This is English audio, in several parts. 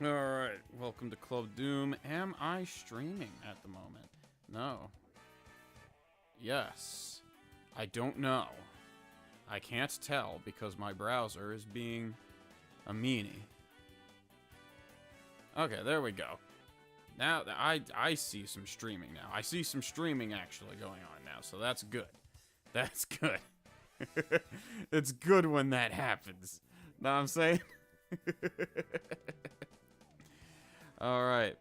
Alright, welcome to Club Doom. Am I streaming at the moment? No. Yes. I don't know. I can't tell because my browser is being a meanie. Okay, there we go. Now, I see some streaming now. I see some streaming actually going on now, so that's good. That's good. It's good when that happens. Know what I'm saying? Alright.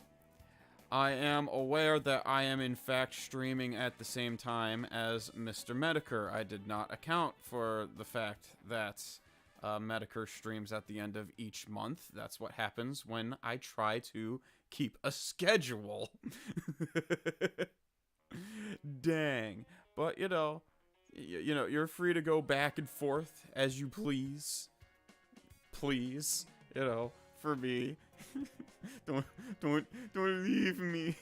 I am aware that I am in fact streaming at the same time as Mr. Metokur. I did not account for the fact that Metokur streams at the end of each month. That's what happens when I try to keep a schedule. Dang. But, you know, you're free to go back and forth as you please. Please, you know, for me. Don't leave me.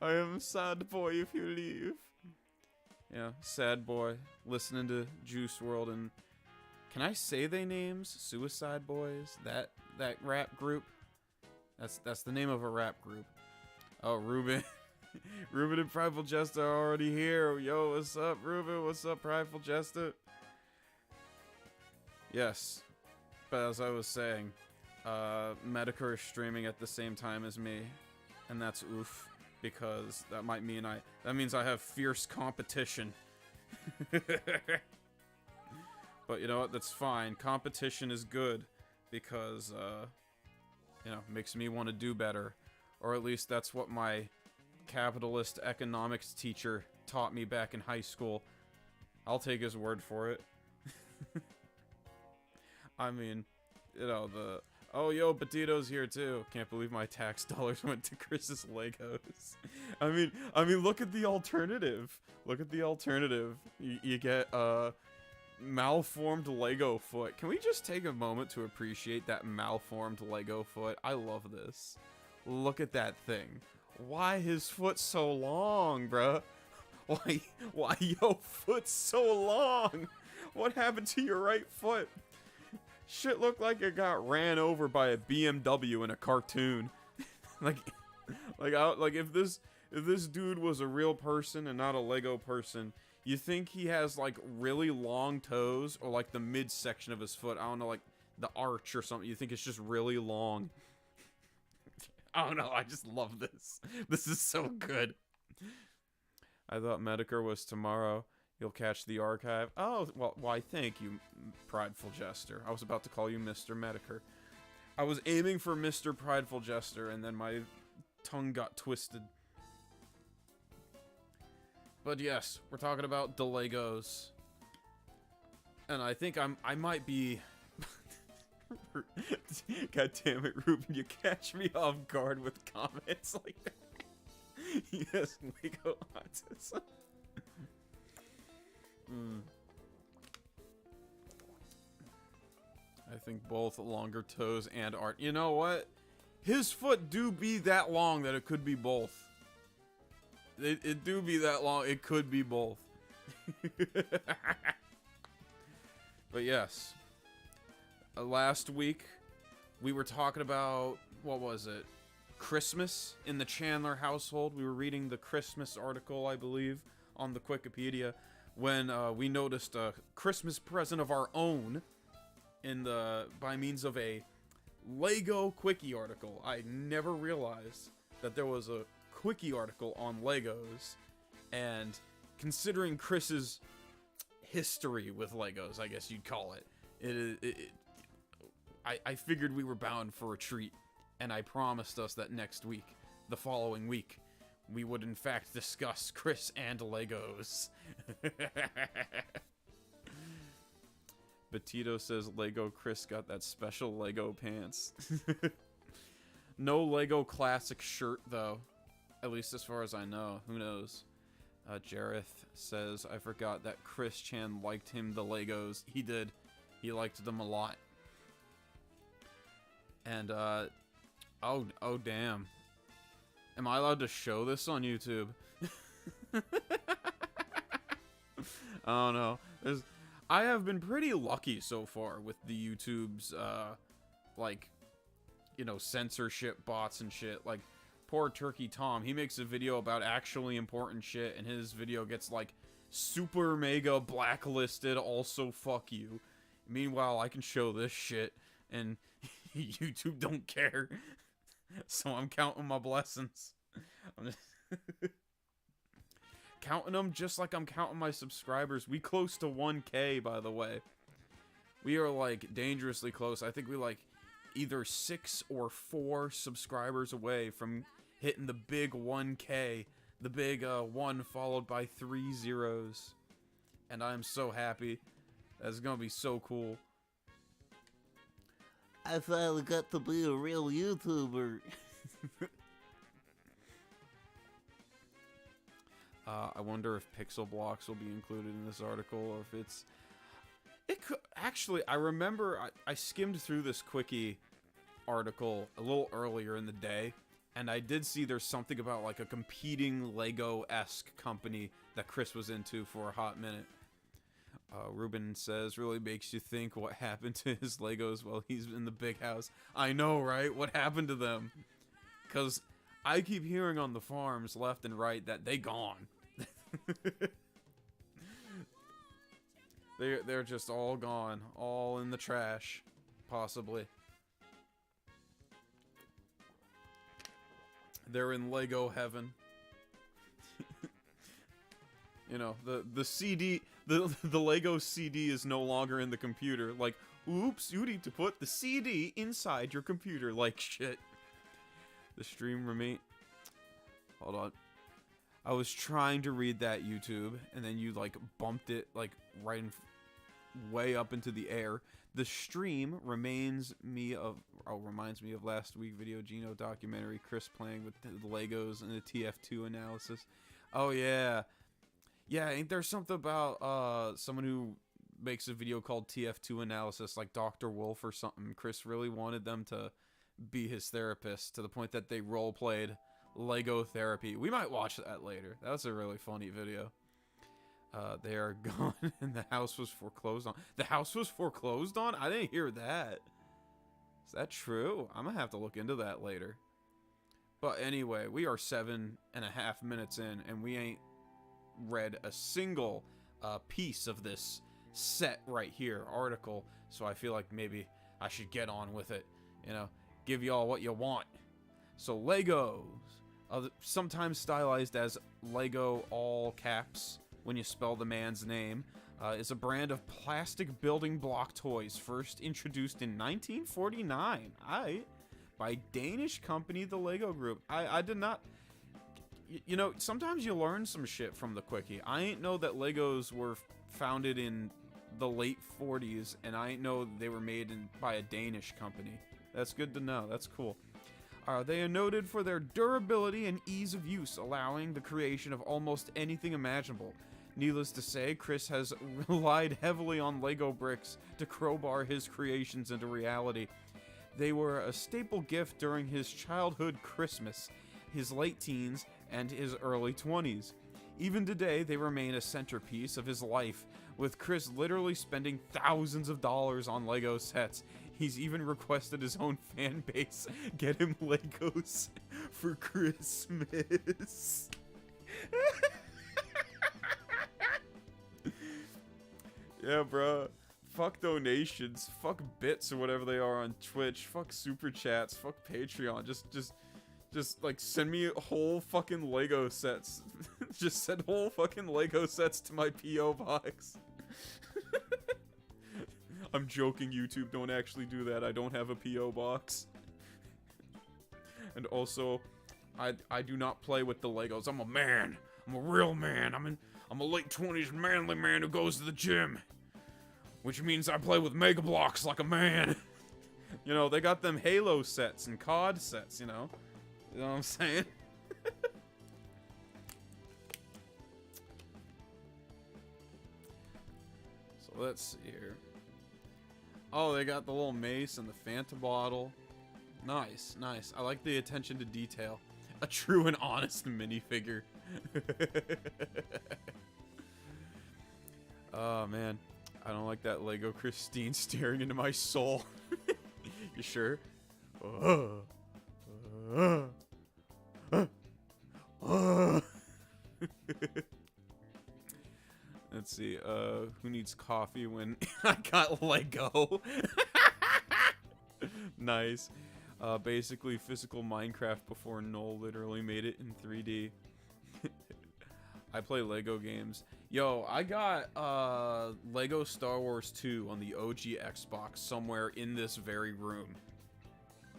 I am a sad boy if you leave. Yeah, sad boy. Listening to Juice WRLD and can I say they names? Suicide Boys? That rap group? That's the name of a rap group. Oh, Ruben. Ruben and Prideful Jester are already here. Yo, what's up, Ruben? What's up, Prideful Jester? Yes. But as I was saying, Metokur is streaming at the same time as me, and that's oof, because that might mean that means I have fierce competition. But you know what? That's fine. Competition is good because you know, makes me want to do better, or at least that's what my capitalist economics teacher taught me back in high school. I'll take his word for it. I mean, you know, oh, yo, Petito's here too. Can't believe my tax dollars went to Chris's Legos. I mean, look at the alternative. Look at the alternative. You get malformed Lego foot. Can we just take a moment to appreciate that malformed Lego foot? I love this. Look at that thing. Why his foot so long, bruh? Why your foot so long? What happened to your right foot? Shit looked like it got ran over by a BMW in a cartoon. like if this dude was a real person and not a Lego person, you think he has like really long toes or like the midsection of his foot? I don't know, like the arch or something. You think it's just really long? I don't know. I just love this. This is so good. I thought Metokur was tomorrow. You'll catch the archive. Oh, well, why, thank you, Prideful Jester. I was about to call you Mr. Metokur. I was aiming for Mr. Prideful Jester, and then my tongue got twisted. But yes, we're talking about the Legos. And I think I might be... God damn it, Ruben, you catch me off guard with comments like that. Yes, Lego autism. I think both longer toes and art. You know what? His foot do be that long that it could be both. It do be that long. It could be both. But yes. Last week, we were talking about, what was it? Christmas in the Chandler household. We were reading the Christmas article, I believe, on the Wikipedia, when we noticed a Christmas present of our own by means of a Lego Quickie article. I never realized that there was a Quickie article on Legos, and considering Chris's history with Legos, I guess you'd call it, I figured we were bound for a treat, and I promised us that next week, the following week, we would in fact discuss Chris and Legos. Betito says Lego Chris got that special Lego pants. No Lego classic shirt though. At least as far as I know. Who knows? Jareth says, I forgot that Chris Chan liked him the Legos. He did. He liked them a lot. And oh damn. Am I allowed to show this on YouTube? I don't know. I have been pretty lucky so far with the YouTube's, like, you know, censorship bots and shit. Like, poor Turkey Tom, he makes a video about actually important shit, and his video gets, like, super mega blacklisted, also fuck you. Meanwhile, I can show this shit, and YouTube don't care. So I'm counting my blessings. I'm just counting them just like I'm counting my subscribers. We close to 1K, by the way. We are, like, dangerously close. I think we, like, either 6 or 4 subscribers away from hitting the big 1K. The big 1 followed by 3 zeros. And I'm so happy. That's gonna be so cool. I finally got to be a real YouTuber. I wonder if pixel blocks will be included in this article, or if it's... It could... Actually, I remember I skimmed through this quickie article a little earlier in the day, and I did see there's something about, like, a competing Lego-esque company that Chris was into for a hot minute. Ruben says, really makes you think what happened to his Legos while he's in the big house. I know, right? What happened to them? Because I keep hearing on the farms left and right that they gone. They're just all gone. All in the trash. Possibly. They're in Lego heaven. You know, the CD, the Lego CD is no longer in the computer. Like, oops, you need to put the CD inside your computer. Like, shit. The stream remain... Hold on. I was trying to read that, YouTube, and then you, like, bumped it, like, right in... way up into the air. The stream reminds me of last week video Geno documentary, Chris playing with the Legos and the TF2 analysis. Oh, yeah. Yeah, ain't there something about someone who makes a video called TF2 analysis, like Dr. Wolf or something? Chris really wanted them to be his therapist to the point that they role-played Lego therapy. We might watch that later. That was a really funny video. They are gone and the house was foreclosed on. The house was foreclosed on? I didn't hear that. Is that true? I'm gonna have to look into that later. But anyway, we are 7.5 minutes in, and we ain't read a single piece of this set right here article, so I feel like maybe I should get on with it, you know, give y'all what you want. So Legos, sometimes stylized as Lego all caps when you spell the man's name, is a brand of plastic building block toys first introduced in 1949 by Danish company the Lego Group. I did not... You know, sometimes you learn some shit from the quickie. I ain't know that Legos were founded in the late 40s, and I ain't know they were made by a Danish company. That's good to know. That's cool. They are noted for their durability and ease of use, allowing the creation of almost anything imaginable. Needless to say, Chris has relied heavily on Lego bricks to crowbar his creations into reality. They were a staple gift during his childhood Christmas, his late teens, and his early 20s. Even today, they remain a centerpiece of his life, with Chris literally spending thousands of dollars on Lego sets. He's even requested his own fan base get him Legos for Christmas. Yeah, bro. Fuck donations. Fuck bits or whatever they are on Twitch. Fuck super chats. Fuck Patreon. Just like send me whole fucking Lego sets. Just send whole fucking Lego sets to my P.O. box. I'm joking, YouTube. Don't actually do that. I don't have a P.O. box. And also, I do not play with the Legos. I'm a man. I'm a real man. I'm a late 20s manly man who goes to the gym. Which means I play with Mega Bloks like a man. You know, they got them Halo sets and COD sets, you know? You know what I'm saying? So let's see here. Oh, they got the little mace and the Fanta bottle. Nice, nice. I like the attention to detail. A true and honest minifigure. Oh, man. I don't like that Lego Christine staring into my soul. You sure? Let's see, who needs coffee when I got Lego? Nice. Basically physical Minecraft before Noel literally made it in 3D. I play Lego games. Yo, I got Lego Star Wars 2 on the OG Xbox somewhere in this very room.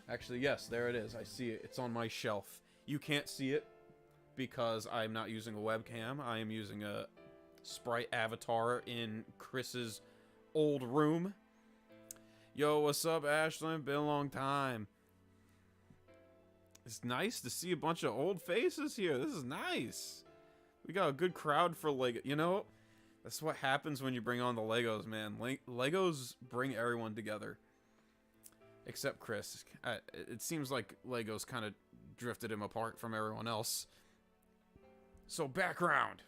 Actually, yes, there it is. I see it. It's on my shelf. You can't see it because I'm not using a webcam. I am using a sprite avatar in Chris's old room. Yo, what's up, Ashlyn? Been a long time. It's nice to see a bunch of old faces here. This is nice. We got a good crowd for Lego. You know, that's what happens when you bring on the Legos, man. Legos bring everyone together. Except Chris. It seems like Legos kind of drifted him apart from everyone else. So, background.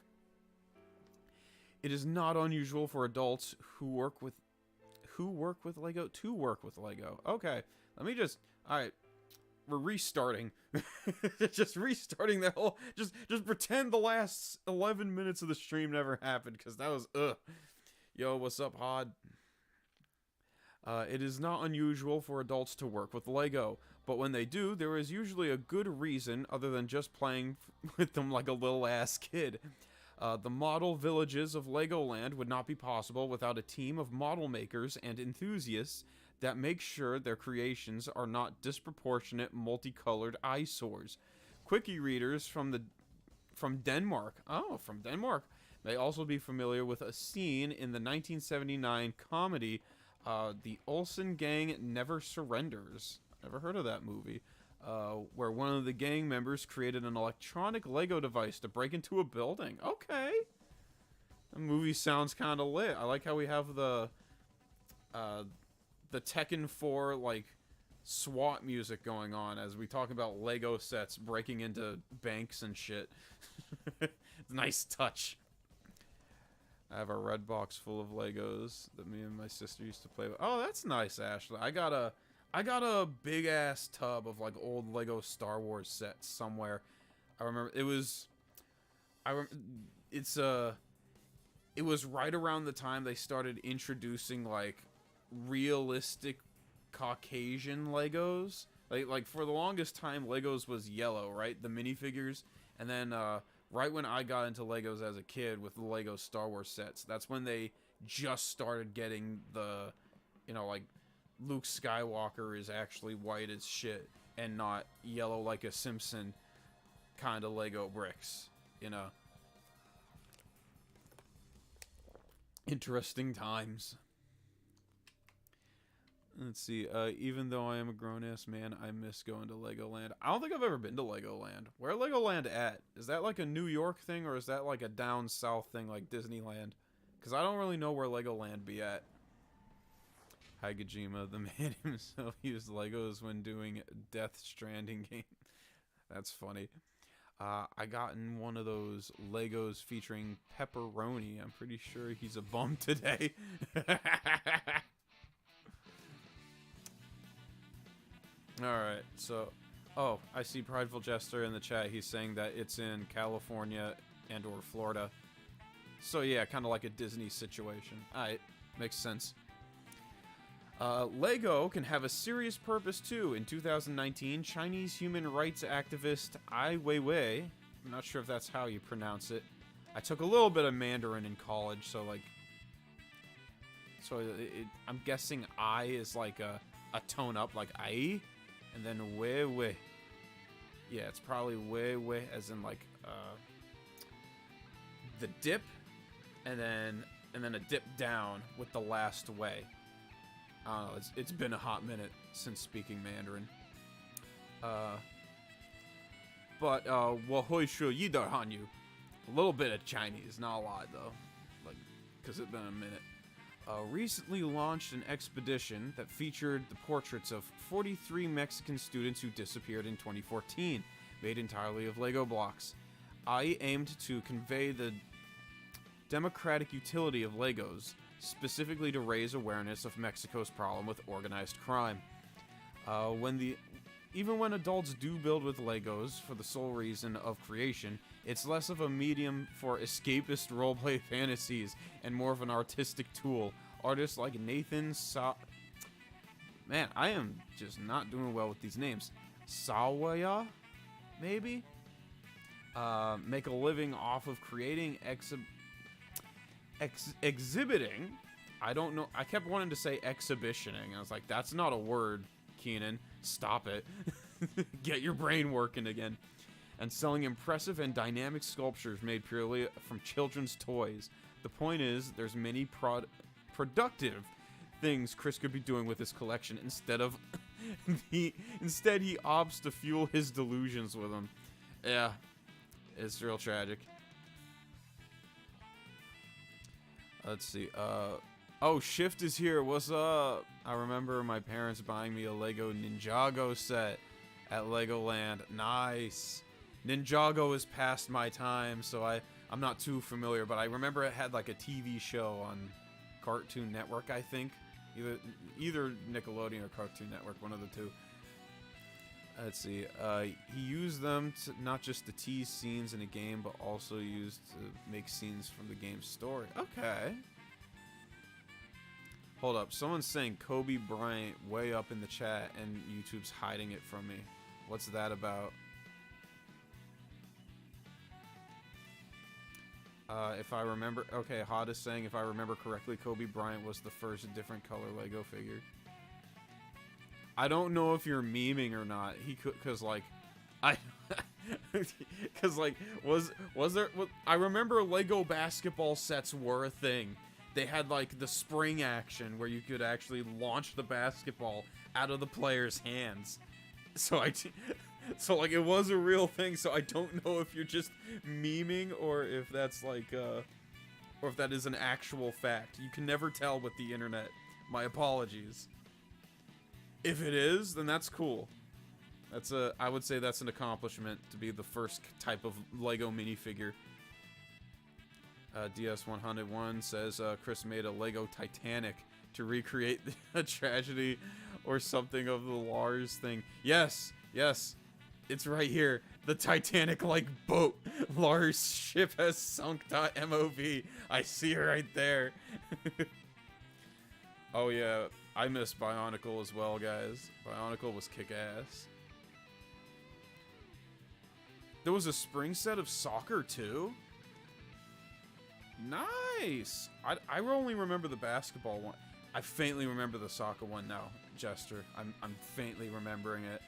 It is not unusual for adults who work with Lego to work with Lego. Okay, let me just... Alright, we're restarting. Just restarting the whole... Just pretend the last 11 minutes of the stream never happened, because that was... Ugh. Yo, what's up, Hod? It is not unusual for adults to work with Lego, but when they do, there is usually a good reason other than just playing with them like a little ass kid. The model villages of Legoland would not be possible without a team of model makers and enthusiasts that make sure their creations are not disproportionate multicolored eyesores. Quickie readers from Denmark. Oh, from Denmark. May also be familiar with a scene in the 1979 comedy The Olsen Gang Never Surrenders. Never heard of that movie. Where one of the gang members created an electronic Lego device to break into a building. Okay. The movie sounds kind of lit. I like how we have the Tekken 4, like, SWAT music going on as we talk about Lego sets breaking into banks and shit. Nice touch. I have a red box full of Legos that me and my sister used to play with. Oh, that's nice, Ashley. I got a big ass tub of like old Lego Star Wars sets somewhere. I remember it was it was right around the time they started introducing like realistic Caucasian Legos. Like for the longest time Legos was yellow, right? The minifigures. And then right when I got into Legos as a kid with the Lego Star Wars sets, that's when they just started getting the, you know, like Luke Skywalker is actually white as shit and not yellow like a Simpson kind of Lego bricks, you know. Interesting times. Let's see, even though I am a grown-ass man, I miss going to Legoland. I don't think I've ever been to Legoland. Where Legoland at? Is that like a New York thing, or is that like a down south thing like Disneyland? Because I don't really know where Legoland be at. Hi, Gajima. The man himself used Legos when doing Death Stranding game. That's funny. I got in one of those Legos featuring pepperoni. I'm pretty sure he's a bum today. Alright, so... Oh, I see Prideful Jester in the chat. He's saying that it's in California and or Florida. So yeah, kind of like a Disney situation. Alright, makes sense. Lego can have a serious purpose too. In 2019, Chinese human rights activist Ai Weiwei, I'm not sure if that's how you pronounce it. I took a little bit of Mandarin in college, so like... So I'm guessing I is like a tone up, like ai, and then Weiwei. Yeah, it's probably Weiwei as in like the dip, and then a dip down with the last way. I don't know, it's been a hot minute since speaking Mandarin. But Wahoi Shu Yidar Hanyu. A little bit of Chinese, not a lot though. Like, because it's been a minute. Recently launched an expedition that featured the portraits of 43 Mexican students who disappeared in 2014, made entirely of Lego blocks. I aimed to convey the democratic utility of Legos, specifically to raise awareness of Mexico's problem with organized crime. Even when adults do build with Legos for the sole reason of creation, it's less of a medium for escapist roleplay fantasies and more of an artistic tool. Artists like Nathan Man, I am just not doing well with these names. Sawaya, maybe? Make a living off of creating exhibiting. I don't know. I kept wanting to say exhibitioning. I was like, that's not a word, Keenan. Stop it. Get your brain working again. And selling impressive and dynamic sculptures made purely from children's toys. The point is, there's many productive things Chris could be doing with his collection instead he opts to fuel his delusions with them. Yeah, it's real tragic. Let's see. Oh, Shift is here. What's up? I remember my parents buying me a Lego Ninjago set at Legoland. Nice. Ninjago is past my time, so I'm not too familiar, but I remember it had like a TV show on Cartoon Network, I think. Either Nickelodeon or Cartoon Network, one of the two. Let's see. He used them to not just to tease scenes in a game, but also used to make scenes from the game's story. Okay. Hold up. Someone's saying Kobe Bryant way up in the chat, and YouTube's hiding it from me. What's that about? If I remember... Okay, Hod is saying, if I remember correctly, Kobe Bryant was the first different color Lego figure. I don't know if you're memeing or not. He could... Because, like... Because, like, was there... I remember Lego basketball sets were a thing. They had, like, the spring action where you could actually launch the basketball out of the player's hands. So, like, it was a real thing, so I don't know if you're just memeing or if that's, like, or if that is an actual fact. You can never tell with the internet. My apologies. If it is, then that's cool. I would say that's an accomplishment to be the first type of Lego minifigure. DS101 says, Chris made a Lego Titanic to recreate a tragedy or something of the Lars thing. Yes, yes. It's right here. The Titanic-like boat. Lars' ship has sunk. MOV. I see her right there. Oh yeah, I miss Bionicle as well, guys. Bionicle was kick-ass. There was a spring set of soccer too? Nice! I only remember the basketball one. I faintly remember the soccer one now, Jester. I'm faintly remembering it.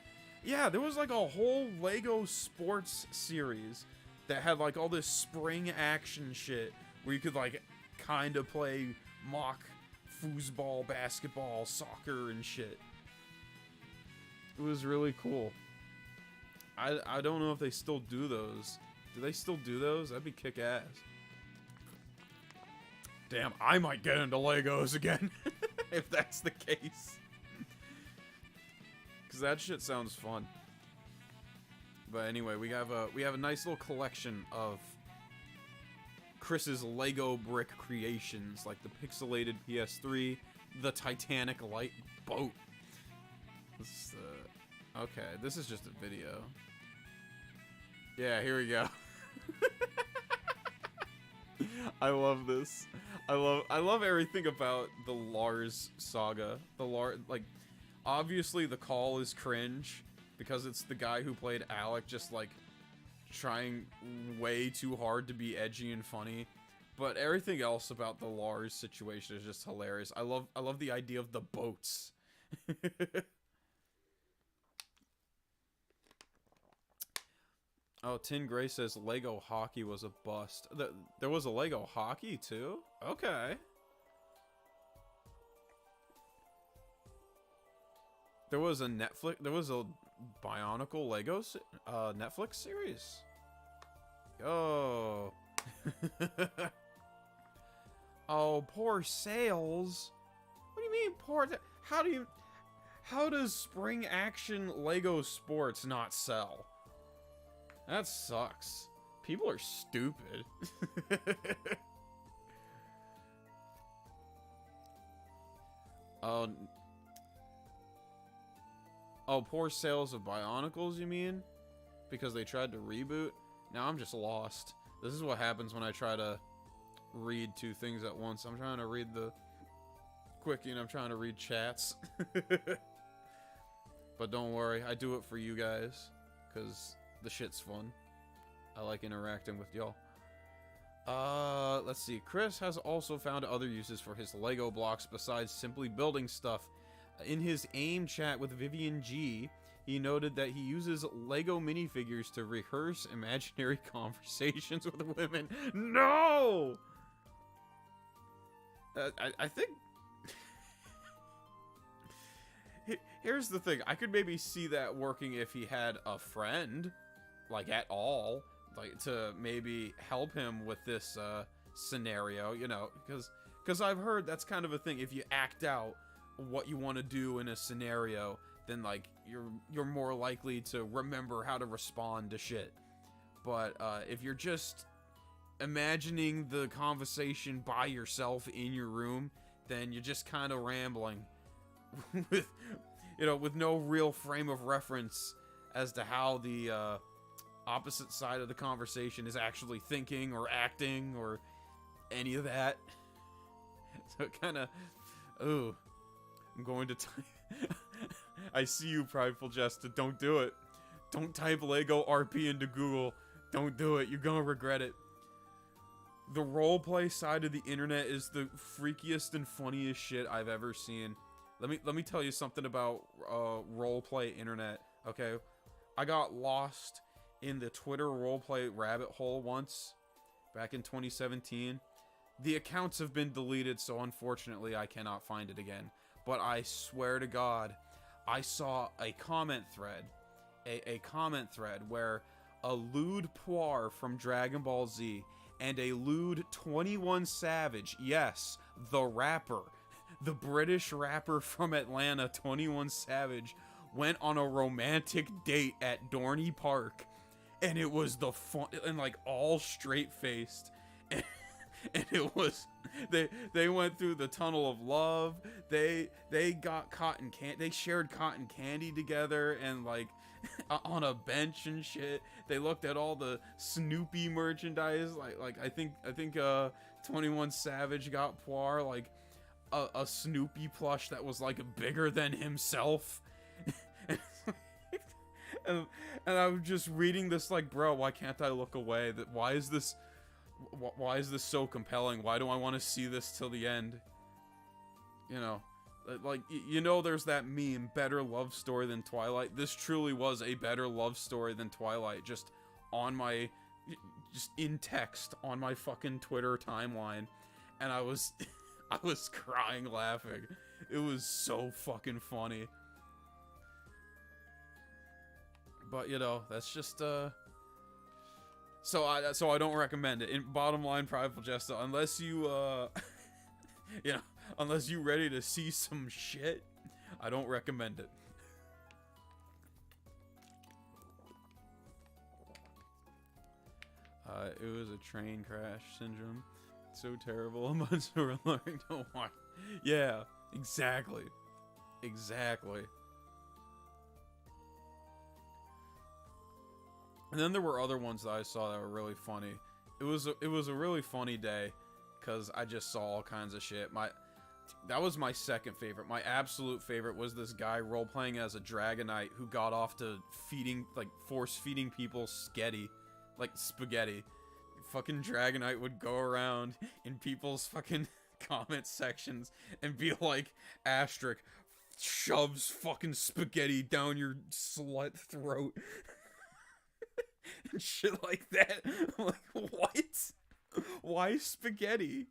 Yeah, there was like a whole Lego sports series that had like all this spring action shit where you could like kind of play mock foosball, basketball, soccer and shit. It was really cool. I don't know if they still do those. Do they still do those? That'd be kick-ass. Damn, I might get into Legos again if that's the case. Cause that shit sounds fun. But anyway, we have a nice little collection of Chris's Lego brick creations, like the pixelated PS3, the Titanic light boat. Okay, this is just a video. Yeah, here we go. I love this. I love everything about the Lars saga. Like, obviously the call is cringe because it's the guy who played Alec just like trying way too hard to be edgy and funny. But everything else about the Lars situation is just hilarious. I love the idea of the boats. Oh, Tin Gray says Lego hockey was a bust. There was a Lego hockey too? Okay. There was a Bionicle Lego Netflix series. Oh. Oh, poor sales. What do you mean poor? How does spring action Lego sports not sell? That sucks. People are stupid. Oh. Oh, poor sales of Bionicles, you mean? Because they tried to reboot? Now I'm just lost. This is what happens when I try to read two things at once. I'm trying to read the quickie and I'm trying to read chats. But don't worry, I do it for you guys. Because the shit's fun. I like interacting with y'all. Let's see. Chris has also found other uses for his Lego blocks besides simply building stuff. In his AIM chat with Vivian G, he noted that he uses Lego minifigures to rehearse imaginary conversations with women. No! I think... Here's the thing. I could maybe see that working if he had a friend, like, at all. Like, to maybe help him with this, scenario, you know, because I've heard that's kind of a thing. If you act out what you want to do in a scenario, then like you're more likely to remember how to respond to shit. But if you're just imagining the conversation by yourself in your room, then you're just kind of rambling with, you know, with no real frame of reference as to how the opposite side of the conversation is actually thinking or acting or any of that. So it kind of, ooh. I'm going to type. I see you, Prideful Jester. Don't do it. Don't type Lego RP into Google. Don't do it. You're gonna regret it. The roleplay side of the internet is the freakiest and funniest shit I've ever seen. Let me tell you something about roleplay internet. Okay, I got lost in the Twitter roleplay rabbit hole once, back in 2017. The accounts have been deleted, so unfortunately I cannot find it again. But I swear to God, I saw a comment thread, a comment thread where a lewd Poir from Dragon Ball Z and a lewd 21 Savage, yes, the rapper, the British rapper from Atlanta, 21 Savage, went on a romantic date at Dorney Park, and it was the fun, and like all straight-faced, and it was, they went through the tunnel of love. They got cotton candy. They shared cotton candy together and like on a bench and shit. They looked at all the Snoopy merchandise. Like I think 21 Savage got Poir like a Snoopy plush that was like bigger than himself. and I was just reading this like, bro, why can't I look away? Why is this so compelling? Why do I want to see this till the end? You know, like, you know, there's that meme, better love story than Twilight. This truly was a better love story than Twilight, just in text on my fucking Twitter timeline. And I was crying laughing. It was so fucking funny. But, you know, that's just, So I don't recommend it. In bottom line, Prideful Jester, unless you, you know, unless you ready to see some shit, I don't recommend it. It was a train crash syndrome. So terrible. I'm learning to watch. Yeah, exactly. Exactly. And then there were other ones that I saw that were really funny. It was a really funny day, because I just saw all kinds of shit. That was my second favorite. My absolute favorite was this guy role-playing as a Dragonite who got off to force-feeding people spaghetti. Fucking Dragonite would go around in people's fucking comment sections and be like, asterisk, shoves fucking spaghetti down your slut throat. And shit like that. I'm like, what? Why spaghetti?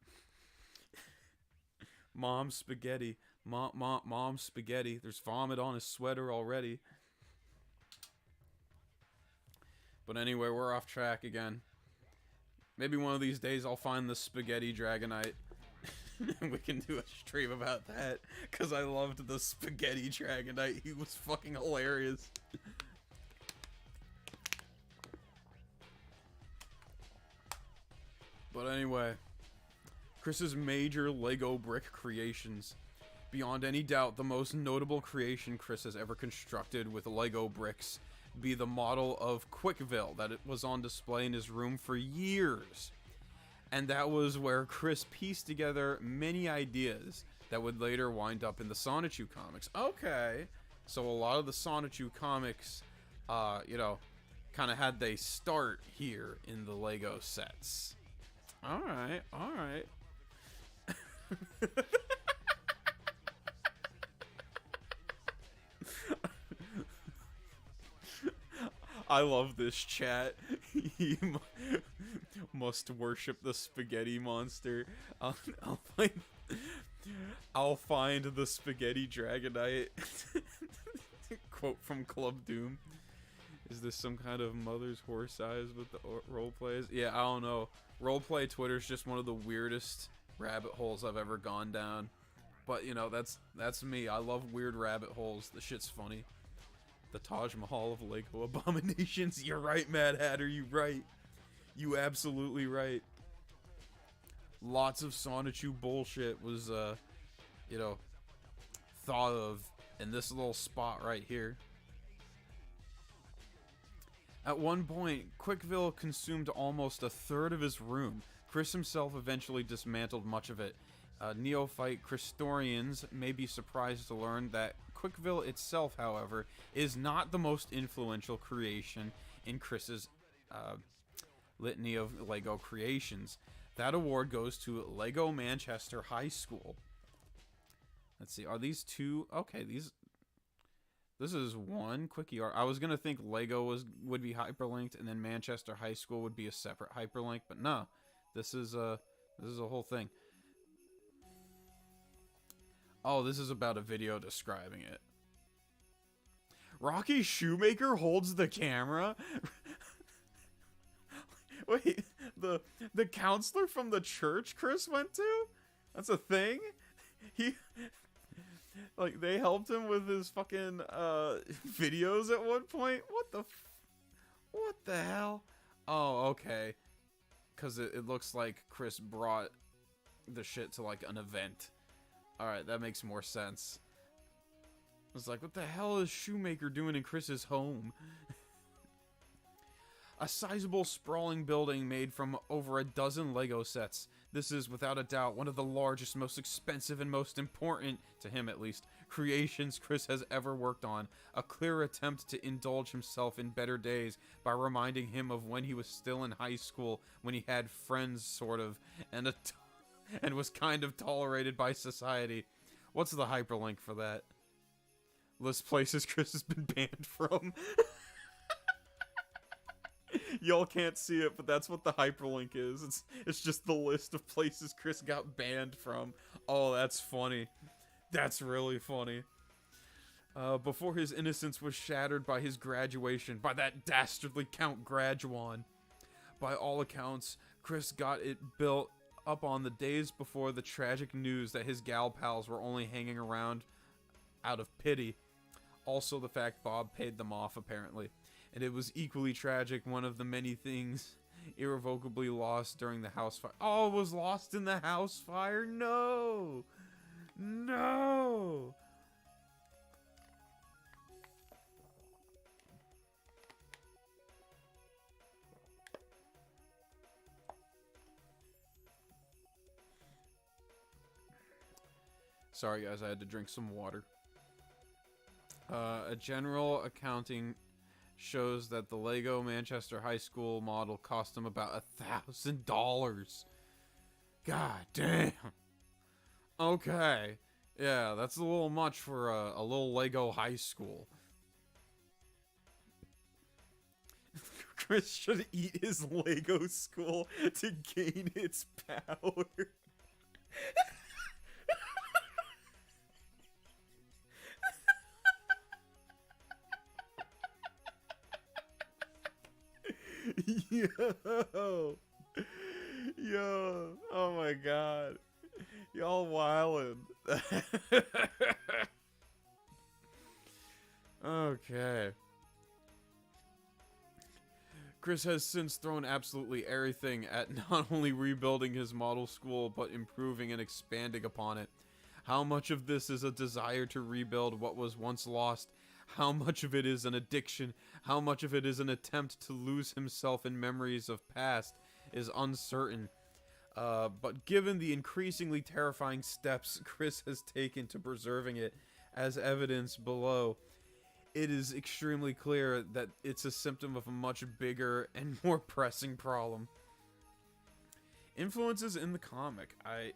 Mom spaghetti. Mom spaghetti. There's vomit on his sweater already. But anyway, we're off track again. Maybe one of these days I'll find the spaghetti Dragonite. And we can do a stream about that. Because I loved the spaghetti Dragonite. He was fucking hilarious. But anyway, Chris's major Lego brick creations. Beyond any doubt, the most notable creation Chris has ever constructed with Lego bricks be the model of Quickville that it was on display in his room for years. And that was where Chris pieced together many ideas that would later wind up in the Sonichu comics. Okay, so a lot of the Sonichu comics, you know, kind of had they start here in the Lego sets. Alright, alright. I love this chat. He must worship the spaghetti monster. I'll find the spaghetti dragonite. Quote from Club Doom. Is this some kind of mother's horse eyes with the role plays? Yeah, I don't know. Roleplay Twitter's just one of the weirdest rabbit holes I've ever gone down. But you know, that's me. I love weird rabbit holes. The shit's funny. The Taj Mahal of Lego abominations. You're right, Mad Hatter. You right. You absolutely right. Lots of Sonichu bullshit was, you know, thought of in this little spot right here. At one point, Quickville consumed almost a third of his room. Chris himself eventually dismantled much of it. Neophyte Christorians may be surprised to learn that Quickville itself, however, is not the most influential creation in Chris's litany of Lego creations. That award goes to Lego Manchester High School. Let's see, are these two? Okay, this is one quickie art. I was gonna think Lego would be hyperlinked, and then Manchester High School would be a separate hyperlink, but no, this is a whole thing. Oh, this is about a video describing it. Rocky Shoemaker holds the camera. Wait, the counselor from the church Chris went to? That's a thing? Like, they helped him with his fucking, videos at one point? What the hell? Oh, okay. Because it looks like Chris brought the shit to, like, an event. Alright, that makes more sense. I was like, what the hell is Shoemaker doing in Chris's home? A sizable sprawling building made from over a dozen Lego sets. This is, without a doubt, one of the largest, most expensive, and most important, to him at least, creations Chris has ever worked on. A clear attempt to indulge himself in better days by reminding him of when he was still in high school, when he had friends, sort of, and was kind of tolerated by society. What's the hyperlink for that? List places Chris has been banned from. Y'all can't see it, but that's what the hyperlink is. It's just the list of places Chris got banned from. Oh, that's funny. That's really funny. Before his innocence was shattered by his graduation, by that dastardly Count Graduan. By all accounts, Chris got it built up on the days before the tragic news that his gal pals were only hanging around out of pity. Also the fact Bob paid them off, apparently. And it was equally tragic, one of the many things irrevocably lost during the house fire. Oh, it was lost in the house fire? No! No! Sorry guys, I had to drink some water. A general accounting shows that the Lego Manchester High School model cost him about $1,000. God damn. Okay. Yeah, that's a little much for a little Lego high school. Chris should eat his Lego school to gain its power. Yo, oh my god, y'all wildin'. Okay. Chris has since thrown absolutely everything at not only rebuilding his model school, but improving and expanding upon it. How much of this is a desire to rebuild what was once lost? How much of it is an addiction? How much of it is an attempt to lose himself in memories of past is uncertain. But given the increasingly terrifying steps Chris has taken to preserving it, as evidenced below, it is extremely clear that it's a symptom of a much bigger and more pressing problem. Influences in the comic.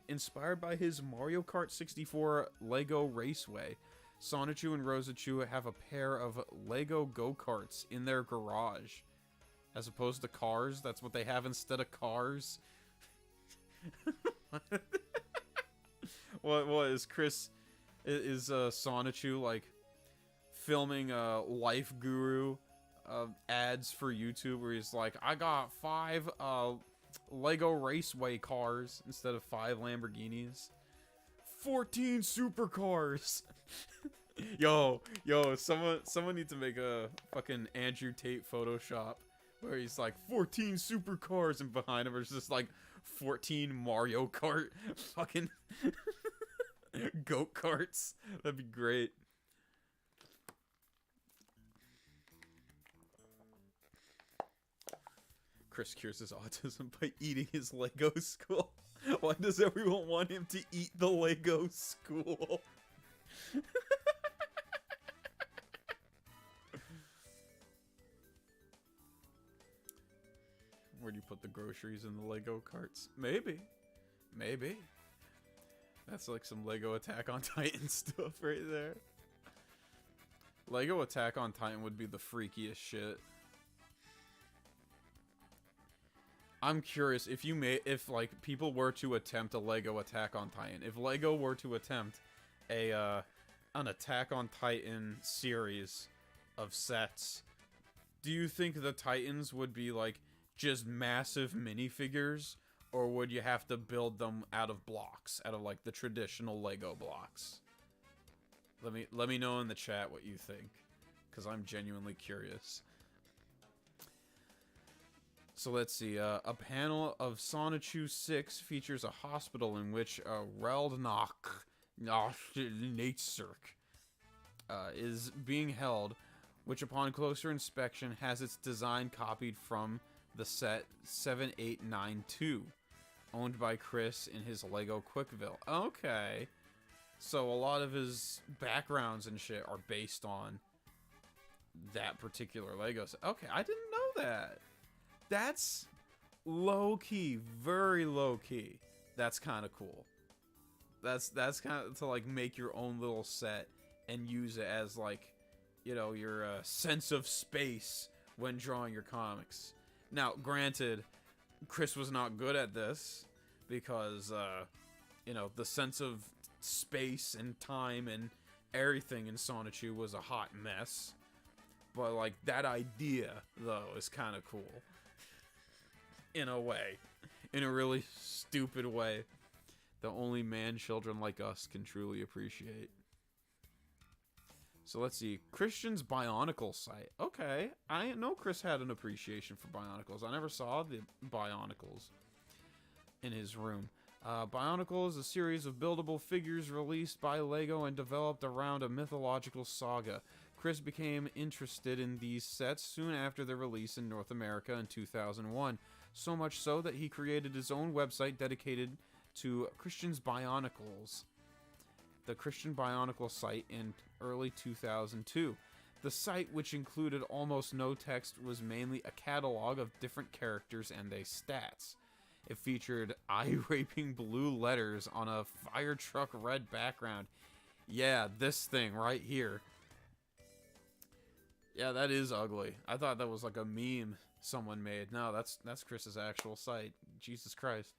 Inspired by his Mario Kart 64 Lego Raceway, Sonichu and Rosachu have a pair of Lego go-karts in their garage. As opposed to cars, that's what they have instead of cars. What is Chris... Is Sonichu, like, filming Life Guru ads for YouTube where he's like, I got 5 Lego Raceway cars instead of 5 Lamborghinis. 14 supercars. yo, someone needs to make a fucking Andrew Tate Photoshop where he's like 14 supercars and behind him is just like 14 Mario Kart fucking go-karts. That'd be great. Chris cures his autism by eating his Lego school. Why does everyone want him to eat the Lego school? Where do you put the groceries in the Lego carts? Maybe. Maybe. That's like some Lego Attack on Titan stuff right there. Lego Attack on Titan would be the freakiest shit. I'm curious if like people were to attempt a Lego Attack on Titan. If Lego were to attempt an Attack on Titan series of sets, do you think the Titans would be like just massive minifigures, or would you have to build them out of blocks, out of like the traditional Lego blocks? Let me know in the chat what you think, because I'm genuinely curious. So let's see, a panel of Sonichu 6 features a hospital in which Reldnach is being held, which upon closer inspection has its design copied from the set 7892, owned by Chris in his Lego Quickville. Okay, so a lot of his backgrounds and shit are based on that particular Lego set. Okay, I didn't know that. That's low-key, very low-key. That's kind of cool. That's kind of to like make your own little set and use it as like, you know, your sense of space when drawing your comics. Now, granted, Chris was not good at this because, you know, the sense of space and time and everything in Sonichu was a hot mess. But like that idea, though, is kind of cool. In a way. In a really stupid way that only man-children like us can truly appreciate. So let's see. Christian's Bionicle site. Okay. I know Chris had an appreciation for Bionicles. I never saw the Bionicles in his room. Bionicle is a series of buildable figures released by LEGO and developed around a mythological saga. Chris became interested in these sets soon after their release in North America in 2001. So much so that he created his own website dedicated to Christian's Bionicles, the Christian Bionicle site, in early 2002. The site, which included almost no text, was mainly a catalog of different characters and their stats. It featured eye-raping blue letters on a fire truck red background. Yeah, this thing right here. Yeah, that is ugly. I thought that was like a meme someone made. No, that's Chris's actual site. Jesus Christ.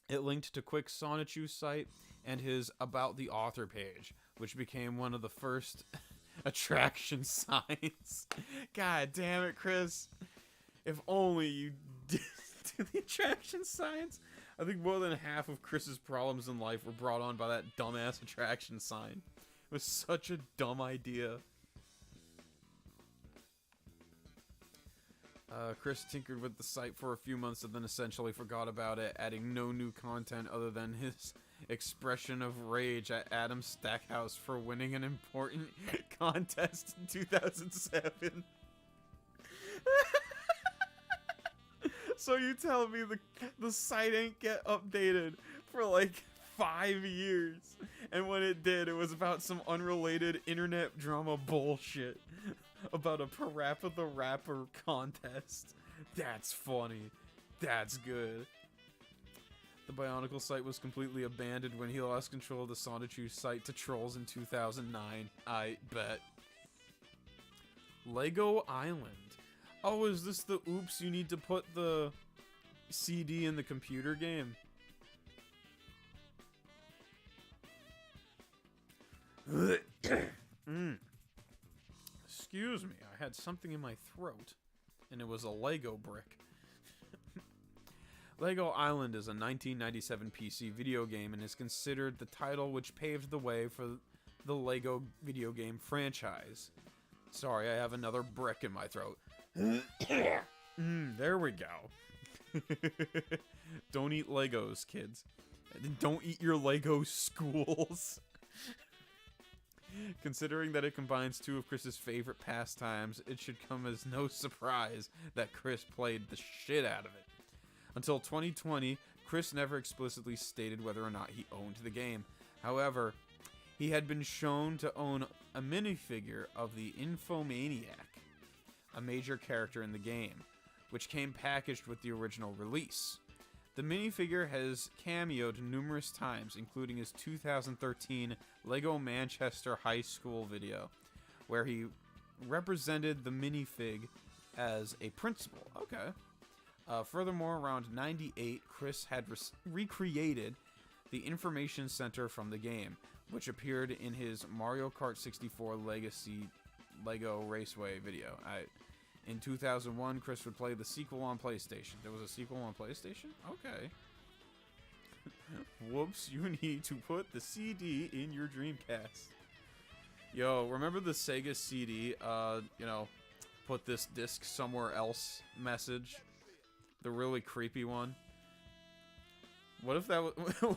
It linked to Quick Sonichu's site and his About the Author page, which became one of the first attraction signs. God damn it, Chris. If only you did the attraction signs. I think more than half of Chris's problems in life were brought on by that dumbass attraction sign. It was such a dumb idea. Chris tinkered with the site for a few months and then essentially forgot about it, adding no new content other than his expression of rage at Adam Stackhouse for winning an important contest in 2007. So you tell me the site ain't get updated for like 5 years, and when it did, it was about some unrelated internet drama bullshit about a Parappa the Rapper contest. That's funny. That's good. The Bionicle site was completely abandoned when he lost control of the Sonichu site to trolls in 2009. I bet. Lego Island. Oh, is this the oops, you need to put the CD in the computer game? Excuse me, I had something in my throat, and it was a Lego brick. Lego Island is a 1997 PC video game and is considered the title which paved the way for the Lego video game franchise. Sorry, I have another brick in my throat. There we go. Don't eat Legos, kids. Don't eat your Lego schools. Considering that it combines two of Chris's favorite pastimes, it should come as no surprise that Chris played the shit out of it. Until 2020, Chris never explicitly stated whether or not he owned the game. However, he had been shown to own a minifigure of the Infomaniac, a major character in the game, which came packaged with the original release. The minifigure has cameoed numerous times, including his 2013 Lego Manchester High School video, where he represented the minifig as a principal. Okay. Furthermore, around 98, Chris had recreated the information center from the game, which appeared in his Mario Kart 64 Legacy Lego Raceway video. In 2001, Chris would play the sequel on PlayStation. There was a sequel on PlayStation? Okay. Whoops, you need to put the CD in your Dreamcast. Yo, remember the Sega CD, put this disc somewhere else message? The really creepy one? What if that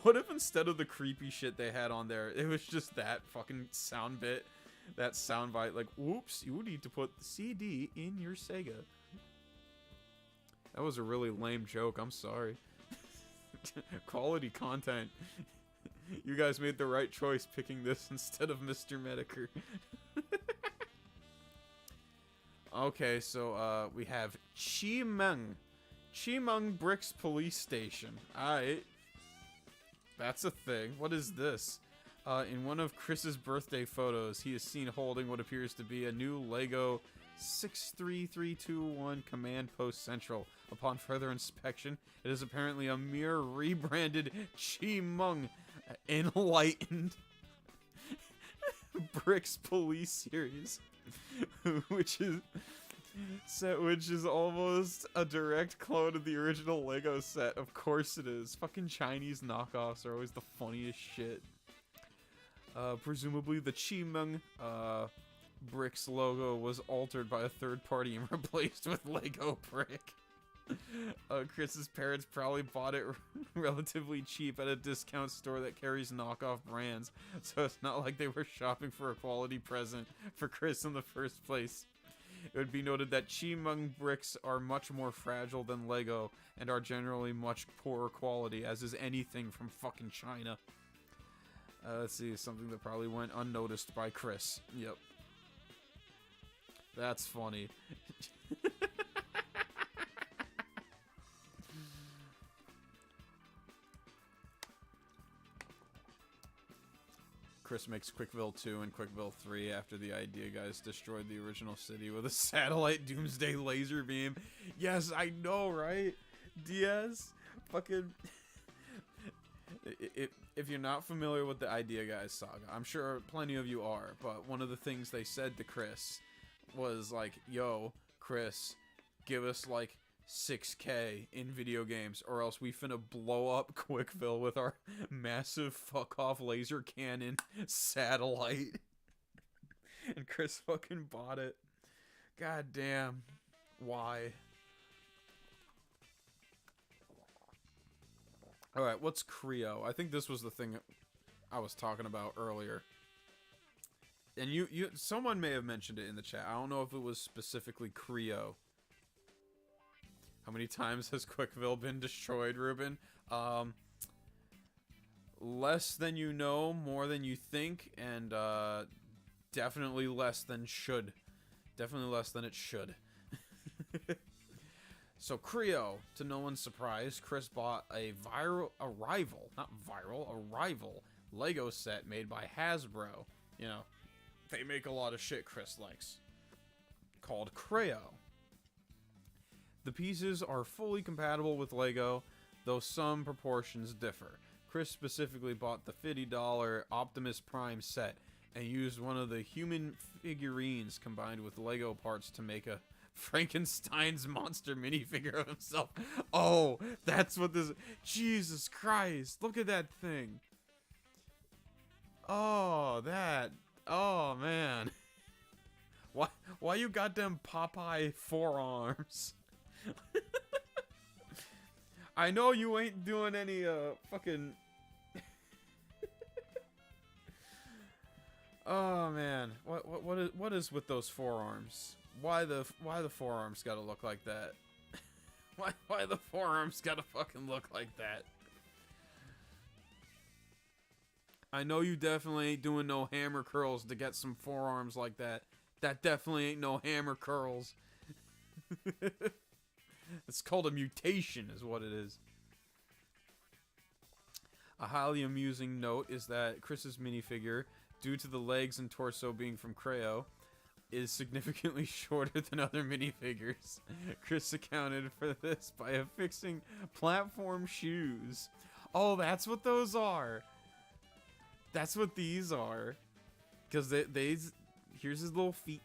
what if instead of the creepy shit they had on there, it was just that fucking sound bit? That sound bite, like, whoops, you need to put the CD in your Sega. That was a really lame joke, I'm sorry. Quality content. You guys made the right choice picking this instead of Mr. Metokur. Okay, so, we have Chimeng Bricks Police Station. Alright. That's a thing. What is this? In one of Chris's birthday photos, he is seen holding what appears to be a new Lego 63321 Command Post Central. Upon further inspection, it is apparently a mere rebranded Chimeng Enlightened Bricks Police Series, which is almost a direct clone of the original Lego set. Of course it is. Fucking Chinese knockoffs are always the funniest shit. Presumably the Chimeng Bricks logo was altered by a third party and replaced with Lego Brick. Chris's parents probably bought it relatively cheap at a discount store that carries knockoff brands, so it's not like they were shopping for a quality present for Chris in the first place. It would be noted that Chimeng bricks are much more fragile than Lego and are generally much poorer quality, as is anything from fucking China. Let's see, something that probably went unnoticed by Chris. Yep. That's funny. Chris makes Quickville 2 and Quickville 3 after the idea guys destroyed the original city with a satellite doomsday laser beam. Yes, I know, right? Diaz? Fucking... If you're not familiar with the Idea Guys saga, I'm sure plenty of you are, but one of the things they said to Chris was like, yo, Chris, give us like 6K in video games or else we finna blow up Quickville with our massive fuck-off laser cannon satellite. And Chris fucking bought it. God damn. Why? All right, what's Creo? I think this was the thing I was talking about earlier. And someone may have mentioned it in the chat. I don't know if it was specifically Creo. How many times has Quickville been destroyed, Ruben? Less than you know, more than you think, and definitely less than should. Definitely less than it should. So Creo, to no one's surprise, Chris bought a rival Lego set made by Hasbro. You know, they make a lot of shit Chris likes. Called Creo. The pieces are fully compatible with Lego, though some proportions differ. Chris specifically bought the $50 Optimus Prime set and used one of the human figurines combined with Lego parts to make a Frankenstein's monster minifigure of himself. Oh, that's what this... Jesus Christ, look at that thing. Oh, that... Oh, man. Why you got them Popeye forearms? I know you ain't doing any, fucking... Oh, man. What is with those forearms? Why the forearms gotta look like that? Why the forearms gotta fucking look like that? I know you definitely ain't doing no hammer curls to get some forearms like that. That definitely ain't no hammer curls. It's called a mutation, is what it is. A highly amusing note is that Chris's minifigure, due to the legs and torso being from Creo, is significantly shorter than other minifigures. Chris accounted for this by affixing platform shoes. Oh, that's what those are. That's what these are. Because here's his little feet.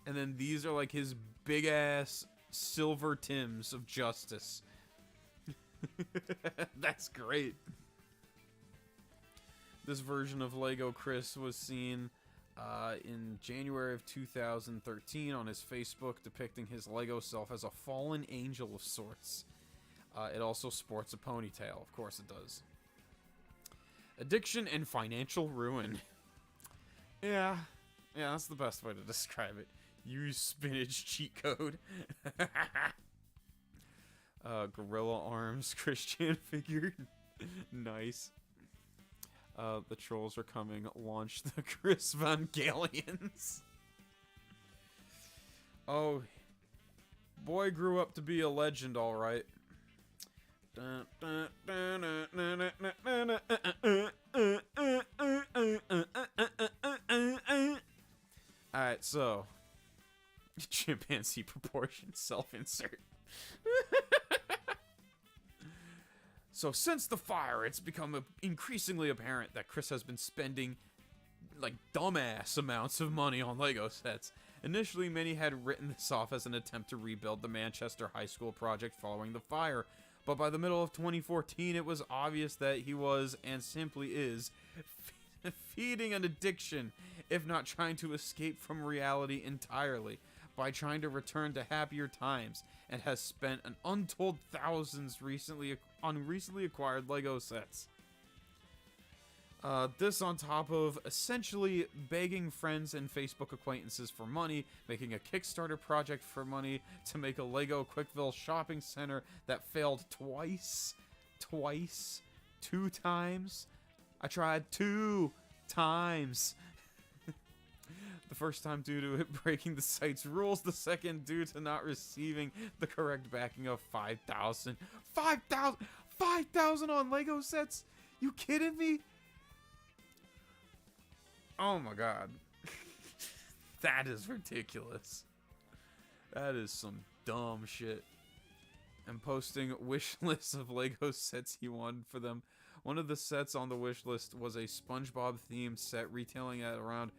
And then these are like his big ass silver Tims of justice. That's great. This version of Lego Chris was seen in January of 2013 on his Facebook, depicting his Lego self as a fallen angel of sorts. It also sports a ponytail. Of course it does. Addiction and financial ruin. Yeah, that's the best way to describe it. Use spinach cheat code. Gorilla Arms Christian figure. Nice. The trolls are coming. Launch the Chris Van Galians. Oh, boy grew up to be a legend, all right. Alright, so chimpanzee proportion self-insert. So since the fire, it's become increasingly apparent that Chris has been spending like dumbass amounts of money on Lego sets. Initially, many had written this off as an attempt to rebuild the Manchester High School project following the fire. But by the middle of 2014, it was obvious that he was, and simply is, feeding an addiction, if not trying to escape from reality entirely, by trying to return to happier times, and has spent an untold thousands on recently acquired Lego sets. This on top of essentially begging friends and Facebook acquaintances for money, making a Kickstarter project for money to make a Lego Quickville shopping center that failed twice. 2 times. I tried 2 times. The first time due to it breaking the site's rules, the second due to not receiving the correct backing of $5,000. $5,000 on Lego sets? You kidding me? Oh my god. That is ridiculous. That is some dumb shit. And posting wish lists of Lego sets he wanted for them. One of the sets on the wish list was a SpongeBob themed set retailing at around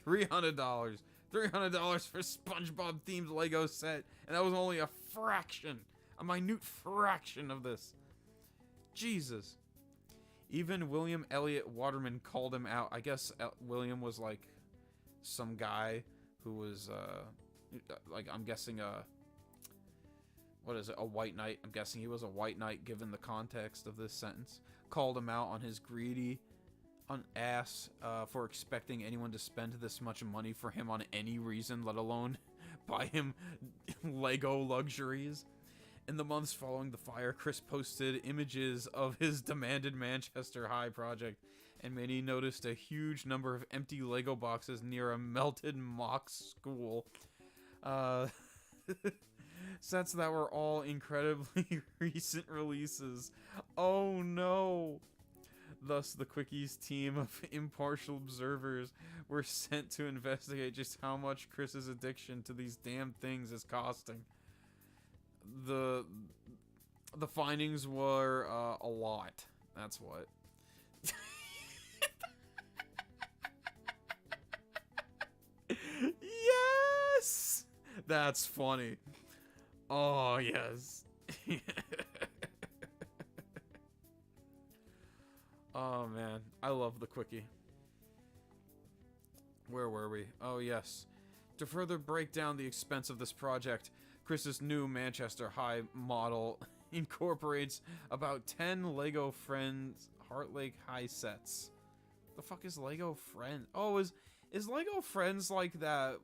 $300. $300 for SpongeBob themed Lego set. And that was only a minute fraction of this. Jesus. Even William Elliott Waterman called him out. I guess William was like some guy who was like, I'm guessing what is it, a white knight, I'm guessing he was a white knight given the context of this sentence, called him out on his greedy ass for expecting anyone to spend this much money for him on any reason, let alone buy him Lego luxuries. In the months following the fire, Chris posted images of his demanded Manchester High project, and many noticed a huge number of empty Lego boxes near a melted mock school. Sets that were all incredibly recent releases. Oh no! Thus, the Quickies team of impartial observers were sent to investigate just how much Chris's addiction to these damn things is costing. The findings were a lot. That's what. Yes! That's funny. Oh, yes. Oh, man. I love the Quickie. Where were we? Oh, yes. To further break down the expense of this project, Chris's new Manchester High model incorporates about 10 Lego Friends Heart Lake High sets. The fuck is Lego Friends? Oh, is Lego Friends like that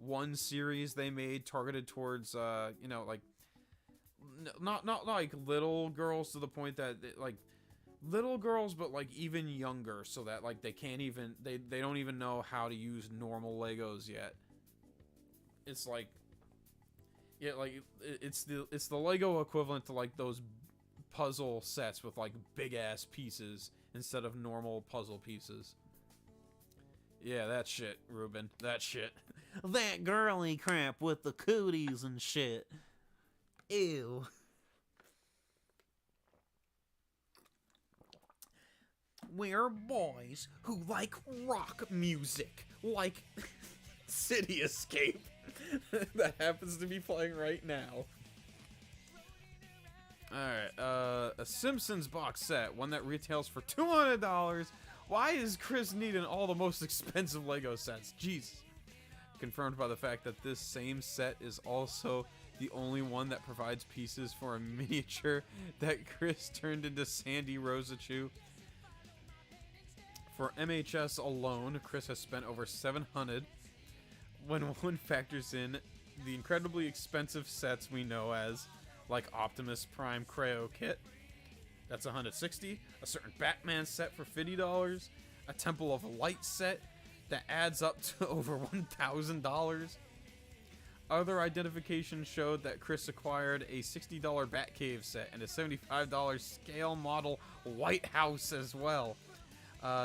one series they made targeted towards you know, like not like little girls to the point that like little girls, but like even younger, so that like they can't even they don't even know how to use normal Legos yet. It's like, yeah, like it's the Lego equivalent to like those puzzle sets with like big ass pieces instead of normal puzzle pieces. Yeah, that shit, Ruben. That shit. That girly crap with the cooties and shit. Ew. We're boys who like rock music, like City Escape. That happens to be playing right now. Alright, a Simpsons box set, one that retails for $200. Why is Chris needing all the most expensive Lego sets? Jesus. Confirmed by the fact that this same set is also the only one that provides pieces for a miniature that Chris turned into Sandy Rosachu. For MHS alone, Chris has spent over $700 when one factors in the incredibly expensive sets we know as, like Optimus Prime Creo Kit. That's $160. A certain Batman set for $50. A Temple of Light set that adds up to over $1,000. Other identifications showed that Chris acquired a $60 Batcave set and a $75 scale model White House as well.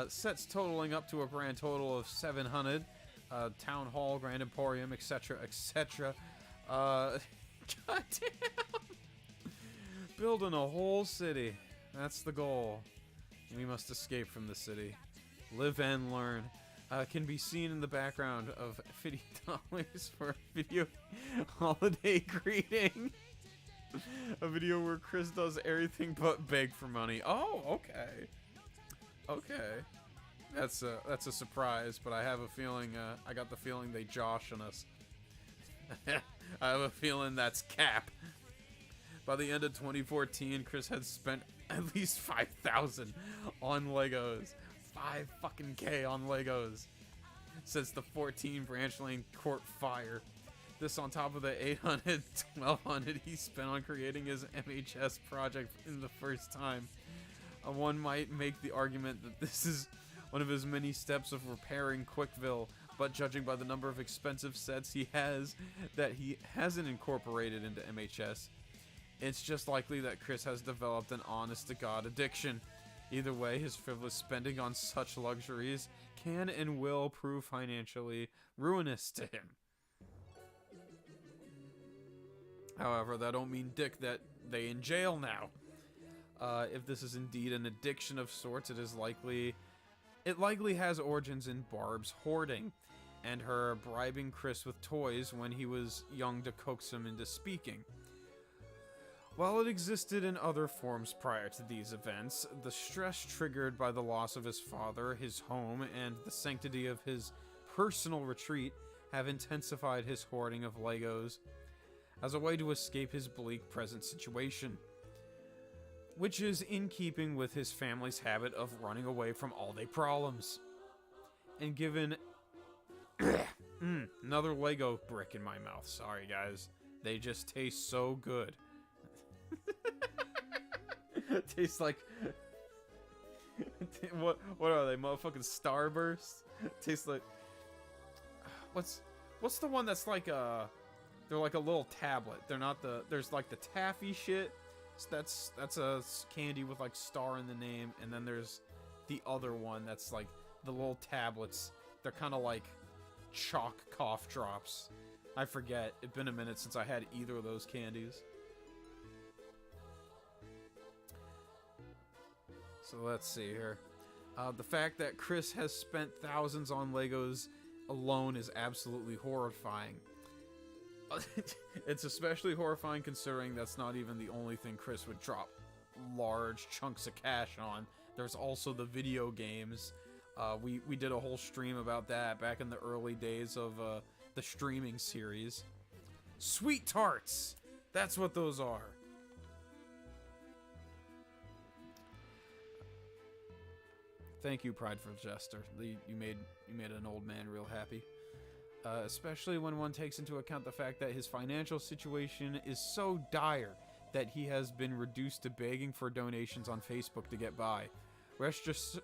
Sets totaling up to a grand total of $700. Town Hall, Grand Emporium, etc., etc. Goddamn. Building a whole city. That's the goal. We must escape from the city. Live and learn. Can be seen in the background of $50 for a video holiday greeting. A video where Chris does everything but beg for money. Oh, okay. Okay. That's a surprise, but I have a feeling, I got the feeling they josh on us. I have a feeling that's cap. By the end of 2014, Chris had spent at least $5,000 on Legos. 5 fucking K on Legos since the 14 Branch Lane Court fire. This on top of the $800, $1,200 he spent on creating his MHS project in the first time. One might make the argument that this is one of his many steps of repairing Quickville, but judging by the number of expensive sets he has that he hasn't incorporated into MHS, it's just likely that Chris has developed an honest-to-God addiction. Either way, his frivolous spending on such luxuries can and will prove financially ruinous to him. However, that don't mean dick that they in jail now. If this is indeed an addiction of sorts, it likely has origins in Barb's hoarding, and her bribing Chris with toys when he was young to coax him into speaking. While it existed in other forms prior to these events, the stress triggered by the loss of his father, his home, and the sanctity of his personal retreat have intensified his hoarding of Legos. as a way to escape his bleak present situation, which is in keeping with his family's habit of running away from all their problems. And given another Lego brick in my mouth. Sorry, guys. They just taste so good. Tastes like... what are they, motherfucking Starburst? Tastes like... What's the one that's like a... They're like a little tablet. They're not the... There's like the taffy shit. So that's a candy with like star in the name. And then there's the other one that's like the little tablets. They're kind of like chalk cough drops. I forget. It's been a minute since I had either of those candies. So let's see here. The fact that Chris has spent thousands on Legos alone is absolutely horrifying. It's especially horrifying considering that's not even the only thing Chris would drop large chunks of cash on. There's also the video games. We did a whole stream about that back in the early days of the streaming series. Sweet Tarts! That's what those are. Thank you, Prideful Jester. You made an old man real happy. Especially when one takes into account the fact that his financial situation is so dire that he has been reduced to begging for donations on Facebook to get by. Rest assured,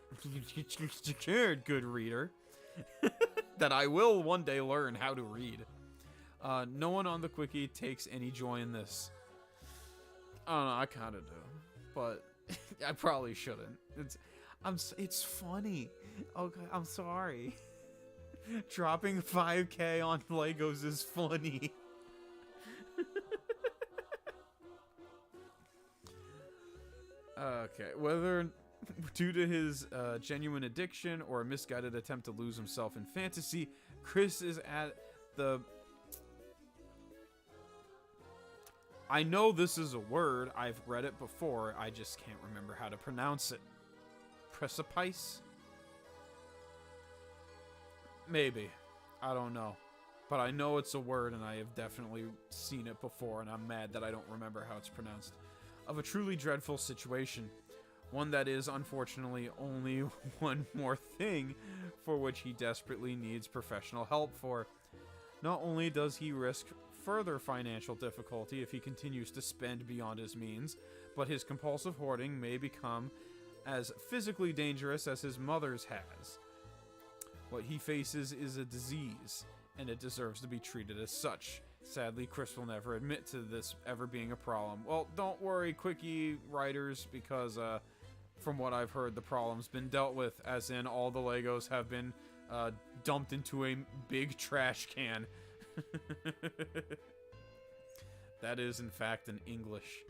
good reader, that I will one day learn how to read. No one on the Quickie takes any joy in this. I don't know, I kind of do. But I probably shouldn't. It's funny. Okay, I'm sorry. Dropping 5K on Legos is funny. Okay, whether due to his genuine addiction or a misguided attempt to lose himself in fantasy, Chris is at the... I know this is a word. I've read it before. I just can't remember how to pronounce it. Precipice? Maybe. I don't know. But I know it's a word, and I have definitely seen it before, and I'm mad that I don't remember how it's pronounced. Of a truly dreadful situation. One that is, unfortunately, only one more thing for which he desperately needs professional help for. Not only does he risk further financial difficulty if he continues to spend beyond his means, but his compulsive hoarding may become as physically dangerous as his mother's has. What he faces is a disease, and it deserves to be treated as such. Sadly, Chris will never admit to this ever being a problem. Well, don't worry, Quickie writers, because from what I've heard, the problem's been dealt with, as in all the Legos have been dumped into a big trash can. That is, in fact, in English.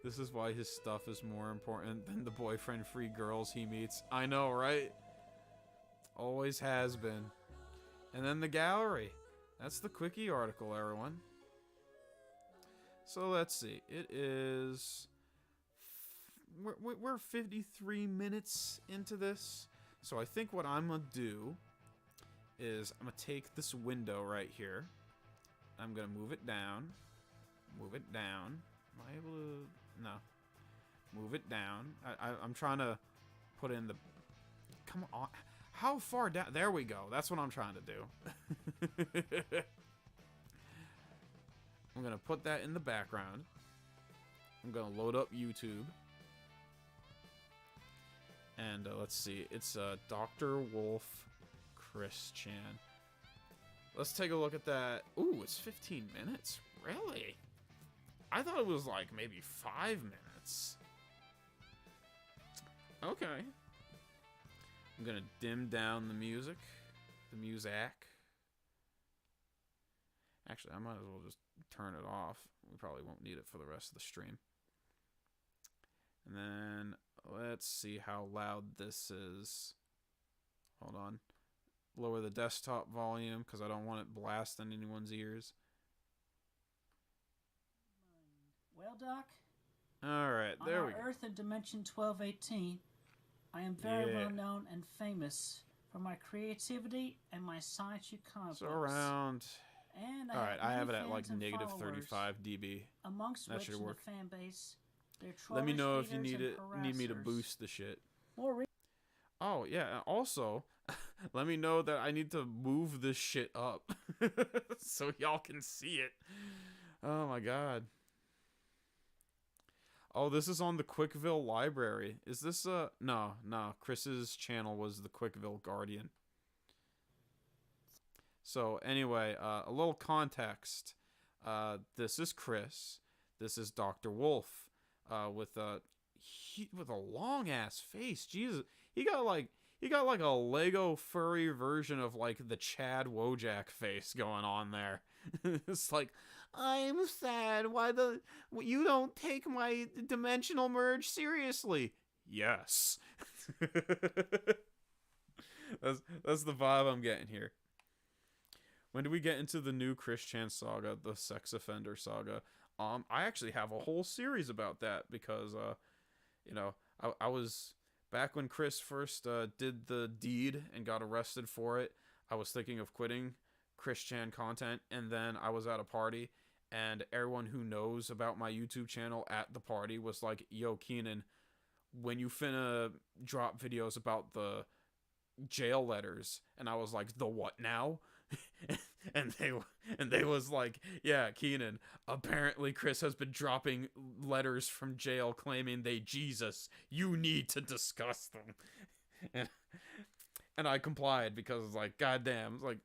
This is why his stuff is more important than the boyfriend-free girls he meets. I know, right? Always has been. And then the gallery. That's the Quickie article, everyone. So let's see. It is... We're 53 minutes into this. So I think what I'm going to do is I'm going to take this window right here. I'm going to move it down. Move it down. Am I able to... No. Move it down. I'm trying to put in the... Come on. How far down? There we go. That's what I'm trying to do. I'm going to put that in the background. I'm going to load up YouTube. And let's see. It's Dr. Wolf Chris Chan. Let's take a look at that. Ooh, it's 15 minutes? Really? I thought it was like maybe 5 minutes. Okay. I'm gonna dim down the music. The music. Actually, I might as well just turn it off. We probably won't need it for the rest of the stream. And then let's see how loud this is. Hold on. Lower the desktop volume because I don't want it blasting anyone's ears. Well, Doc. All right, there we go. On our Earth in Dimension 1218, I am very well known and famous for my creativity and my science comic So books. around And I Alright, have I have it many at like fans and negative followers, 35 dB. amongst That which should in the work. fan base, they're Let me trollish know if you haters and need me to harassers. boost the shit. More Oh, yeah, also, let me know that I need to move this shit up so y'all can see it. Oh my god. Oh, this is on the Quickville Library. Is this no, Chris's channel was the Quickville Guardian. So anyway, a little context. This is Chris. This is Dr. Wolf. With a long ass face. Jesus, he got like a Lego furry version of like the Chad Wojak face going on there. It's like, I'm sad. You don't take my dimensional merge seriously? Yes. That's the vibe I'm getting here. When do we get into the new Chris Chan saga, the sex offender saga? I actually have a whole series about that because, you know, I was back when Chris first did the deed and got arrested for it. I was thinking of quitting Chris Chan content, and then I was at a party, and everyone who knows about my YouTube channel at the party was like, "Yo, Keenan, when you finna drop videos about the jail letters?" And I was like, "The what now?" and they was like, "Yeah, Keenan, apparently Chris has been dropping letters from jail claiming they Jesus. You need to discuss them." And I complied because it's like, goddamn, it's like,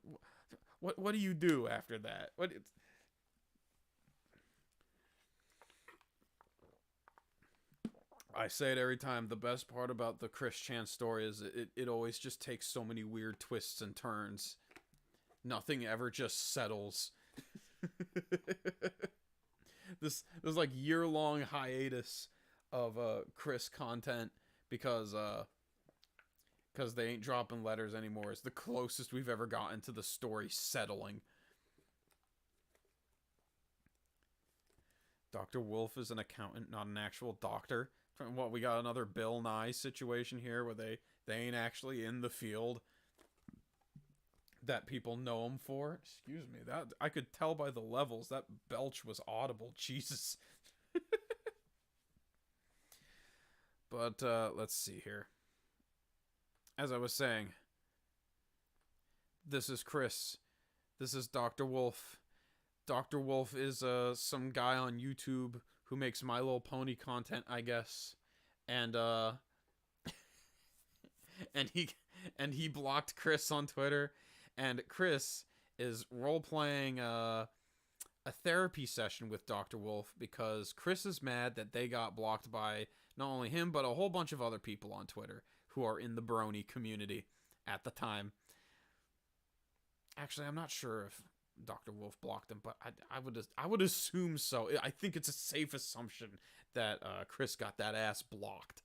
what do you do after that? I say it every time. The best part about the Chris Chan story is it always just takes so many weird twists and turns. Nothing ever just settles. This like year-long hiatus of Chris content because they ain't dropping letters anymore. It's the closest we've ever gotten to the story settling. Dr. Wolf is an accountant, not an actual doctor. What, we got another Bill Nye situation here where they ain't actually in the field that people know him for. Excuse me, that I could tell by the levels. That belch was audible. Jesus. But let's see here. As I was saying, this is Chris. This is Dr. Wolf. Dr. Wolf is some guy on YouTube who makes My Little Pony content, I guess. And and he blocked Chris on Twitter. And Chris is role-playing a therapy session with Dr. Wolf because Chris is mad that they got blocked by not only him, but a whole bunch of other people on Twitter who are in the brony community at the time. Actually, I'm not sure if Dr. Wolf blocked him, but I would assume so. I think it's a safe assumption that Chris got that ass blocked.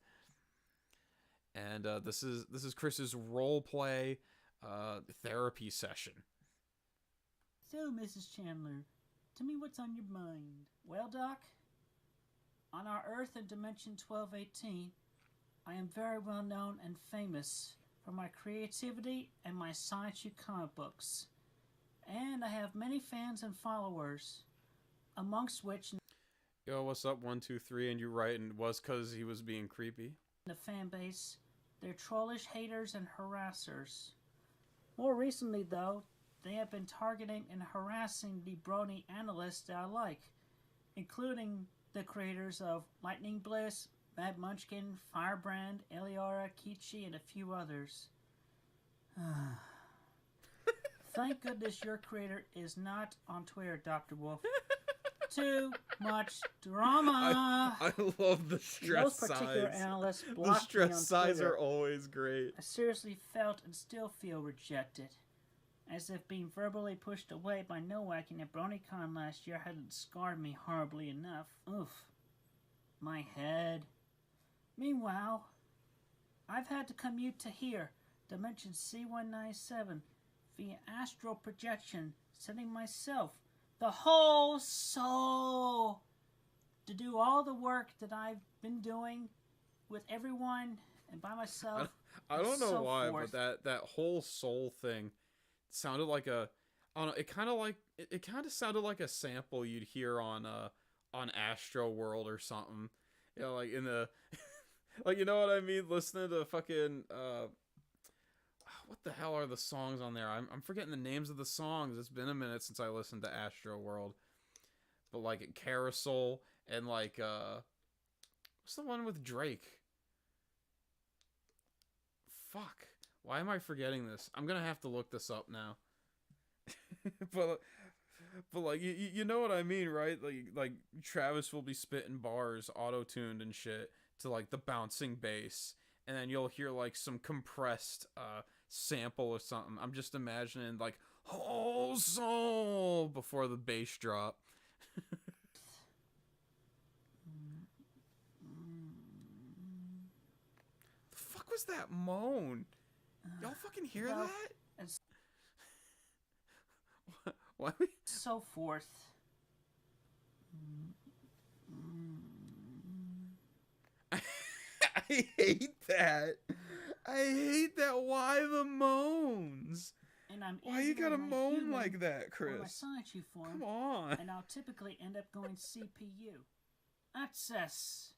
And this is Chris's roleplay therapy session. So, Mrs. Chandler, tell me what's on your mind. Well, Doc, on our Earth in Dimension 1218, I am very well known and famous for my creativity and my science comic books. And I have many fans and followers, amongst which Yo, what's up, 123? And you're right, and it was because he was being creepy. the fan base, they're trollish haters and harassers. More recently, though, they have been targeting and harassing the brony analysts that I like, including the creators of Lightning Bliss, Mad Munchkin, Firebrand, Eliara, Kichi, and a few others. Thank goodness your creator is not on Twitter, Dr. Wolf. Too much drama. I love the stress Those particular size. analysts The blocked me on stress size Twitter. are always great. I seriously felt and still feel rejected, as if being verbally pushed away by Nowak at BronyCon last year hadn't scarred me horribly enough. Oof. My head. Meanwhile, I've had to commute to here, Dimension C197, via astral projection, sending myself, the whole soul, to do all the work that I've been doing with everyone and by myself. I don't know so why, forth. but that whole soul thing sounded like a... I don't know, it kind of like it kind of sounded like a sample you'd hear on Astro World or something. You know, like in the like, you know what I mean? Listening to fucking what the hell are the songs on there? I'm forgetting the names of the songs. It's been a minute since I listened to Astro World. But like Carousel and like what's the one with Drake? Fuck. Why am I forgetting this? I'm gonna have to look this up now. but like you know what I mean, right? Like Travis will be spitting bars auto-tuned and shit to like the bouncing bass, and then you'll hear like some compressed sample or something. I'm just imagining like whole soul before the bass drop. The fuck was that moan? Y'all fucking hear Well, that? and Why? so forth. I hate that. I hate that. Why the moans? And I'm Why you gotta my moan human like that, or Chris? my sonic form, Come on. and I'll typically end up going CPU. Access.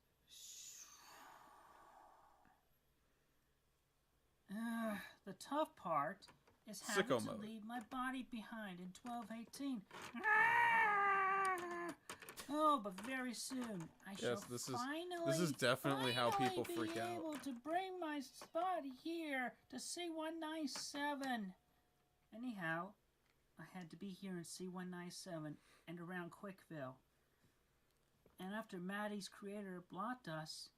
The tough part is having Sicko to mode. leave my body behind in 1218. Oh, but very soon I shall this is definitely how people be freak out. able to bring my body here to C197. Anyhow, I had to be here in C197 and around Quickville. And after Maddie's creator blocked us,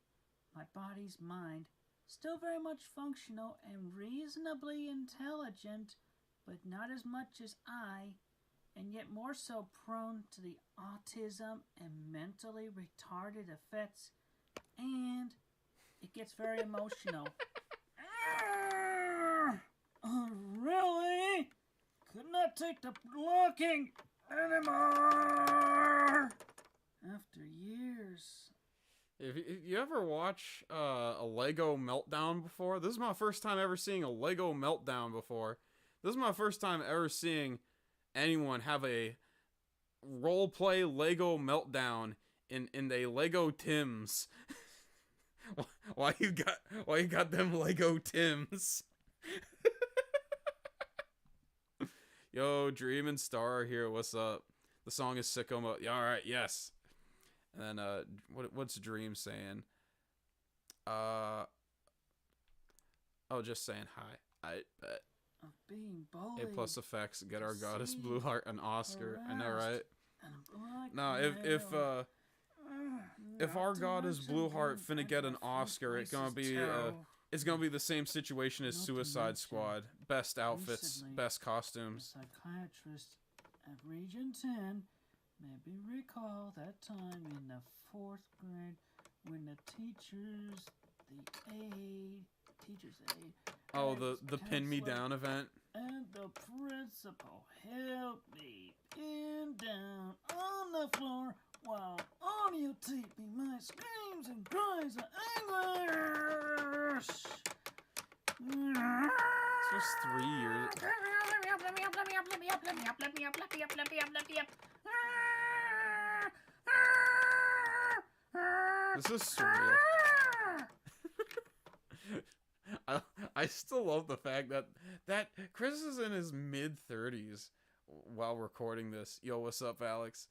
my body's mind, still very much functional and reasonably intelligent, but not as much as I, and yet more so prone to the autism and mentally retarded effects, and it gets very emotional. Oh, really? Could not take the blocking anymore. After years. If you ever watch a Lego Meltdown before, this is my first time ever seeing a Lego Meltdown before. This is my first time ever seeing anyone have a roleplay Lego Meltdown in a Lego Tims. Why you got them Lego Tims? Yo, Dream and Star here. What's up? The song is Sicko Mode. Yeah, all right, yes. And then what's Dream saying? Just saying hi. I bet. Of being bullied. A plus effects get our goddess Blue Heart an Oscar. I know, right? And No, if our goddess Blue Heart finna get an Oscar, it's gonna be the same situation as Suicide Squad. Best outfits, recently, best costumes. A psychiatrist at Region 10 maybe recall that time in the 4th grade when the teacher's aide. Oh, the pin me down event. And the principal helped me pin down on the floor while audiotaping my screams and cries of anguish. This was 3 years. This is surreal. I still love the fact that Chris is in his mid-30s while recording this. Yo, what's up, Alex?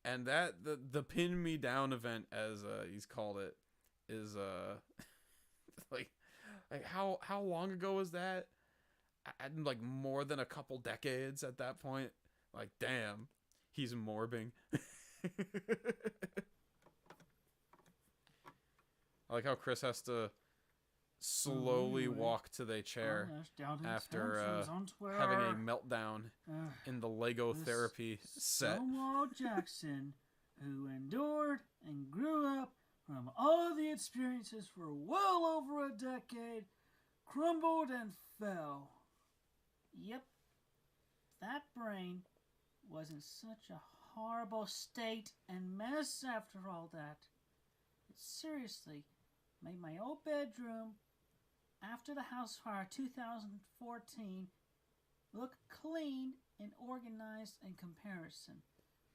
And that the pin me down event, as he's called it, is like how long ago was that? Like more than a couple decades at that point. Like, damn, he's morbing. I like how Chris has to slowly walk to the chair after having a meltdown in the Lego therapy set. Stonewall Jackson, who endured and grew up from all the experiences for well over a decade, crumbled and fell. Yep, that brain was in such a horrible state and mess after all that. It seriously made my old bedroom after the house fire 2014 look clean and organized in comparison.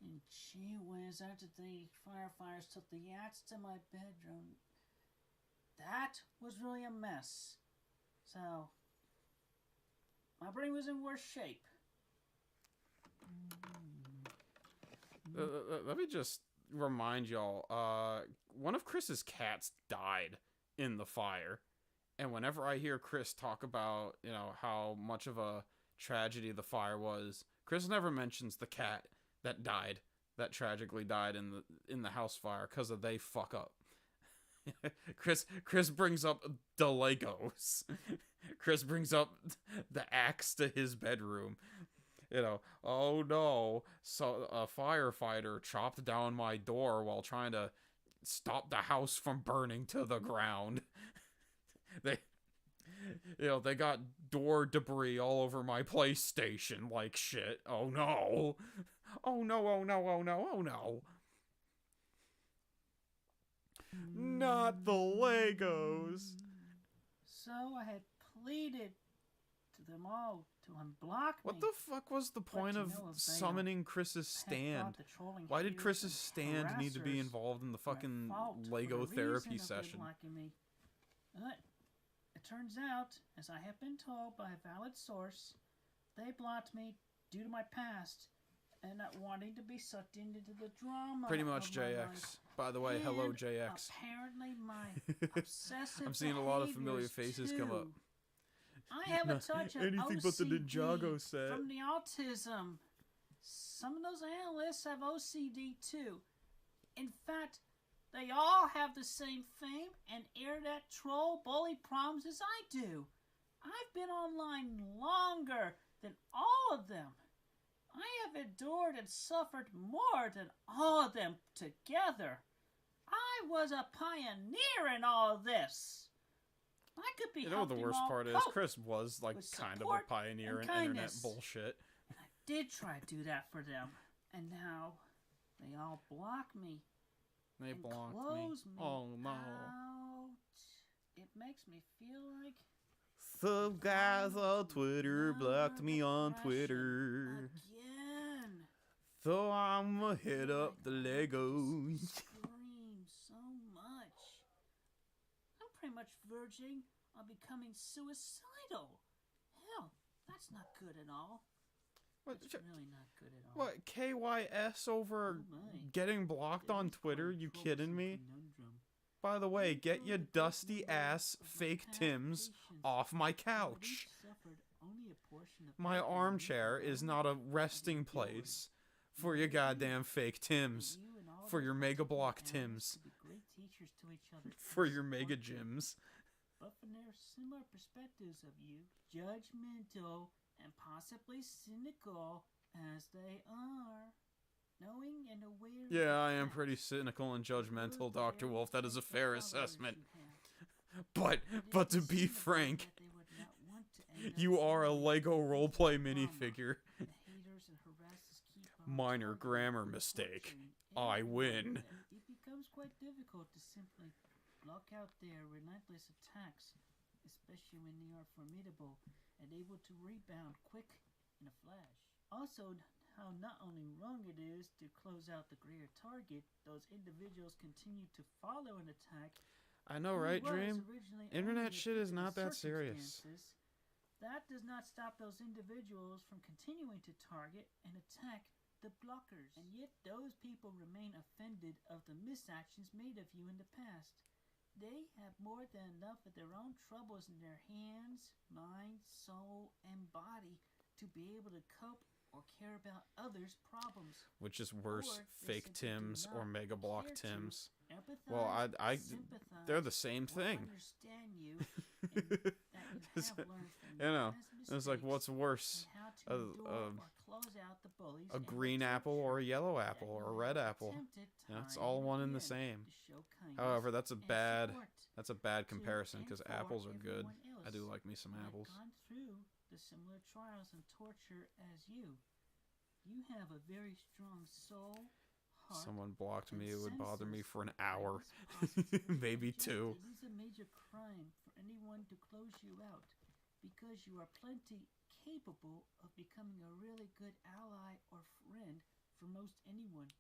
And gee whiz, after the firefighters took the yachts to my bedroom, that was really a mess. So, my brain was in worse shape. Let me just remind y'all, one of Chris's cats died in the fire. And whenever I hear Chris talk about, how much of a tragedy the fire was, Chris never mentions the cat that tragically died in the house fire because of they fuck up. Chris brings up the Legos. Chris brings up the axe to his bedroom. Oh no, so a firefighter chopped down my door while trying to stop the house from burning to the ground. They got door debris all over my PlayStation like shit. Oh no. Oh no, oh no, oh no, oh no. Not the Legos. So I had pleaded to them all to unblock me. What the fuck was the point of summoning Chris's stand? Why did Chris's stand need to be involved in the fucking Lego therapy session? But it turns out, as I have been told by a valid source, they blocked me due to my past and not wanting to be sucked into the drama. Pretty much, of my JX. life. By the way, hello, JX. Apparently, my obsessive I'm seeing a lot of familiar faces come up. I have a touch of anything OCD but the Ninjago set. from the autism. Some of those analysts have OCD too. In fact, they all have the same fame and internet troll bully problems as I do. I've been online longer than all of them. I have endured and suffered more than all of them together. I was a pioneer in all of this. I could be The worst part is Chris was kind of a pioneer in internet bullshit. And I did try to do that for them. And now they all block me. They blocked close me. Oh no. Out. It makes me feel like some guys on Twitter blocked me on Twitter. Again. So I'ma hit up the Legos. Scream so much. I'm pretty much verging on becoming suicidal. Hell, that's not good at all. That's really not good at all. What, KYS over getting blocked on Twitter? You kidding me? By the way, get your dusty ass fake Tims off my couch. My armchair is not a resting place for your goddamn fake Tims. For your Mega Block Tims. For your Mega Gyms. But from their similar perspectives of you, judgmental and possibly cynical as they are, knowing and aware. Yeah, I am pretty cynical and judgmental, Dr. Wolf. That is a fair assessment. But to be frank, you are a Lego roleplay minifigure. Minor grammar mistake. I win. It becomes quite difficult to simply block out their relentless attacks, especially when they are formidable and able to rebound quick in a flash. Also, how not only wrong it is to close out the greater target, those individuals continue to follow an attack. I know, right, Dream? Internet shit is not that serious. That does not stop those individuals from continuing to target and attack the blockers. And yet those people remain offended of the misactions made of you in the past. They have more than enough of their own troubles in their hands, mind, soul, and body to be able to cope or care about others' problems. Which is worse, fake Tims or Mega Block Tims? Empathize, well, they're the same thing. Understand you, and that you have learned from it's like, what's worse? A green apple or a yellow apple or a red apple. It's all one and the same. However, that's a bad comparison because apples are good. I do like me some apples. Gone through the similar trials and torture as you. You have a very strong soul. Someone blocked me, it would bother me for an hour. Maybe two. It is a major crime for anyone to close you out. because you are plenty capable of becoming a really good ally or friend for most anyone.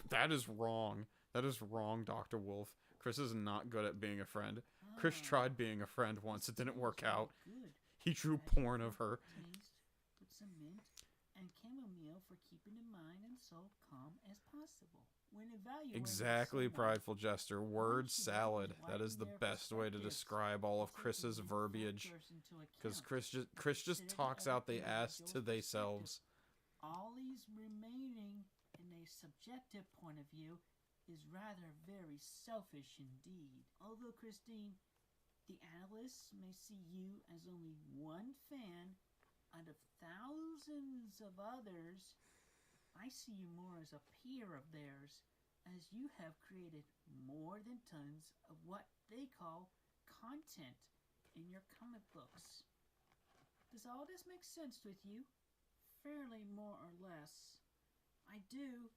That is wrong. That is wrong, Dr. Wolf. Chris is not good at being a friend. Chris tried being a friend once. It didn't work out. Good. He drew porn of her. Taste with some mint and chamomile for keeping the mind and soul calm as possible. When evaluating Exactly, someone, prideful jester. Word salad. That is the best way to describe all of Chris's verbiage. Because Chris just talks out the ass to theyselves. All these remaining in a subjective point of view is rather very selfish indeed. Although, Christine, the analysts may see you as only one fan out of thousands of others, I see you more as a peer of theirs, as you have created more than tons of what they call content in your comic books. Does all this make sense with you? Fairly, more or less. I do,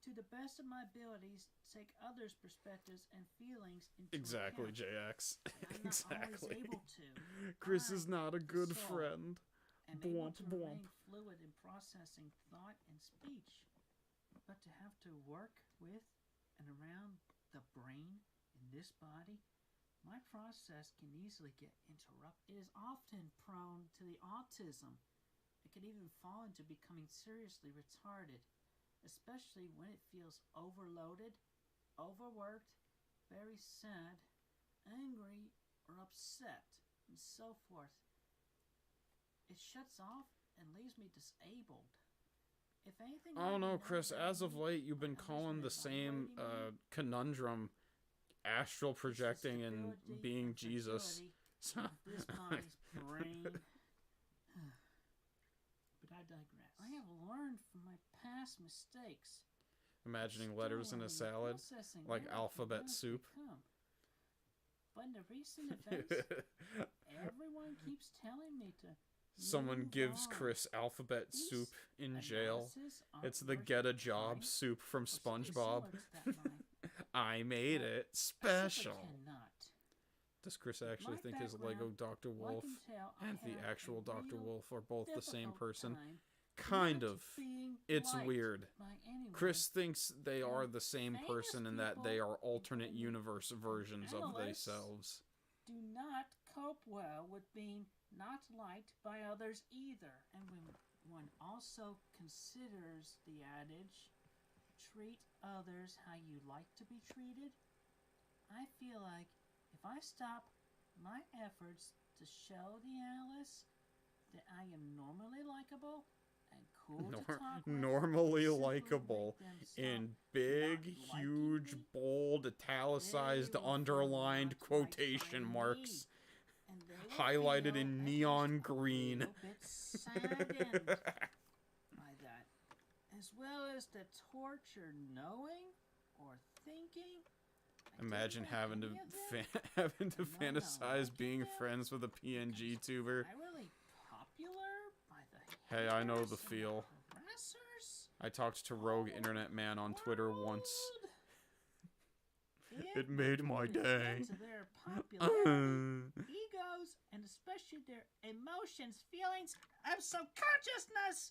to the best of my abilities, take others' perspectives and feelings into Exactly, account. JX. I'm not always Exactly. able to. Chris is not a good soul, friend. am able Bwomp, to bwomp. remain fluid in processing thought and speech, but to have to work with and around the brain in this body, my process can easily get interrupted. It is often prone to the autism. It can even fall into becoming seriously retarded, especially when it feels overloaded, overworked, very sad, angry, or upset, and so forth. It shuts off and leaves me disabled. If anything, I don't know, Chris. As of late, you've been calling the same conundrum astral projecting and being Jesus. So, this body's brain. But I digress. I have learned from my past mistakes. imagining letters in a salad, like alphabet soup. But in the recent events, everyone keeps telling me to. Someone gives on. Chris alphabet These soup in jail. analyses aren't It's the worth get a the job time soup from or something SpongeBob. similar to that line. I made it I simply special. cannot. Does Chris With actually my think his Lego background, Dr. well, I Wolf can tell I and the have actual a Dr. real Wolf are both the same difficult person? time Kind not of. being It's liked weird. by anyone. Chris thinks they are the same famous person and that they people are alternate and universe versions of analysts themselves. do not cope well with being not liked by others either. And when one also considers the adage, treat others how you like to be treated, I feel like if I stop my efforts to show the analysts that I am normally likable and cool to talk with, Normally simply likable make them stop in big, not liking huge, me, bold, italicized, they will feel underlined not quotation liked by marks, me, and they will highlighted feel in at neon least a green. little bit saddened by that, as well as the torture knowing or thinking. I Imagine didn't want having to any of them having to and not fantasize liking being them friends with a PNG tuber. I really popular by the Hey, I know haters the and feel. harassers I talked to Rogue all Internet over Man the on Twitter world. once. It made my day. To their popularity, egos, and especially their emotions, feelings of subconsciousness.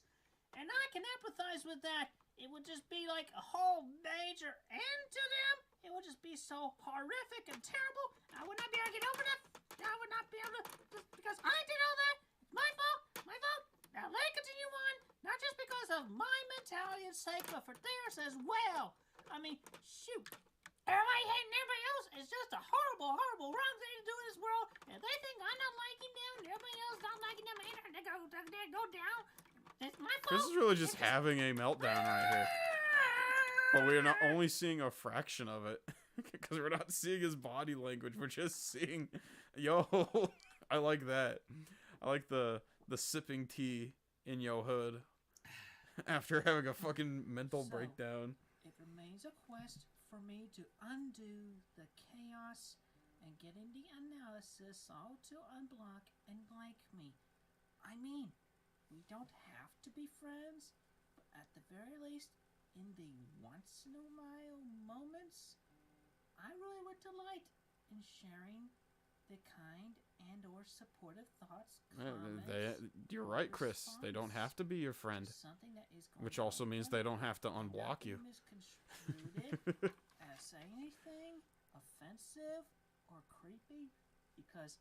And I can empathize with that. It would just be like a whole major end to them. It would just be so horrific and terrible. I would not be able to get over that. I would not be able to, just because I did all that. It's my fault. My fault. Now let it continue on. Not just because of my mentality and sake, but for theirs as well. I mean, shoot. Everybody hating everybody else is just a horrible, horrible, wrong thing to do in this world. And they think I'm not liking them, and everybody else not liking them, and they go down. It's my fault. Chris is really just having a meltdown right here. But we are not only seeing a fraction of it. Because we're not seeing his body language. We're just seeing... Yo, I like that. I like the sipping tea in yo hood. After having a fucking mental breakdown. It remains a quest for me to undo the chaos and getting the analysis all to unblock and like me. I mean, we don't have to be friends, but at the very least, in the once in a while moments, I really would delight in sharing the kind and or your supportive thoughts, Yeah, comments. you're right, Chris. They don't have to be your friend. Something that is going Which also on means in they my don't have to life, and unblock not you. be misconstrued as saying anything offensive or creepy, because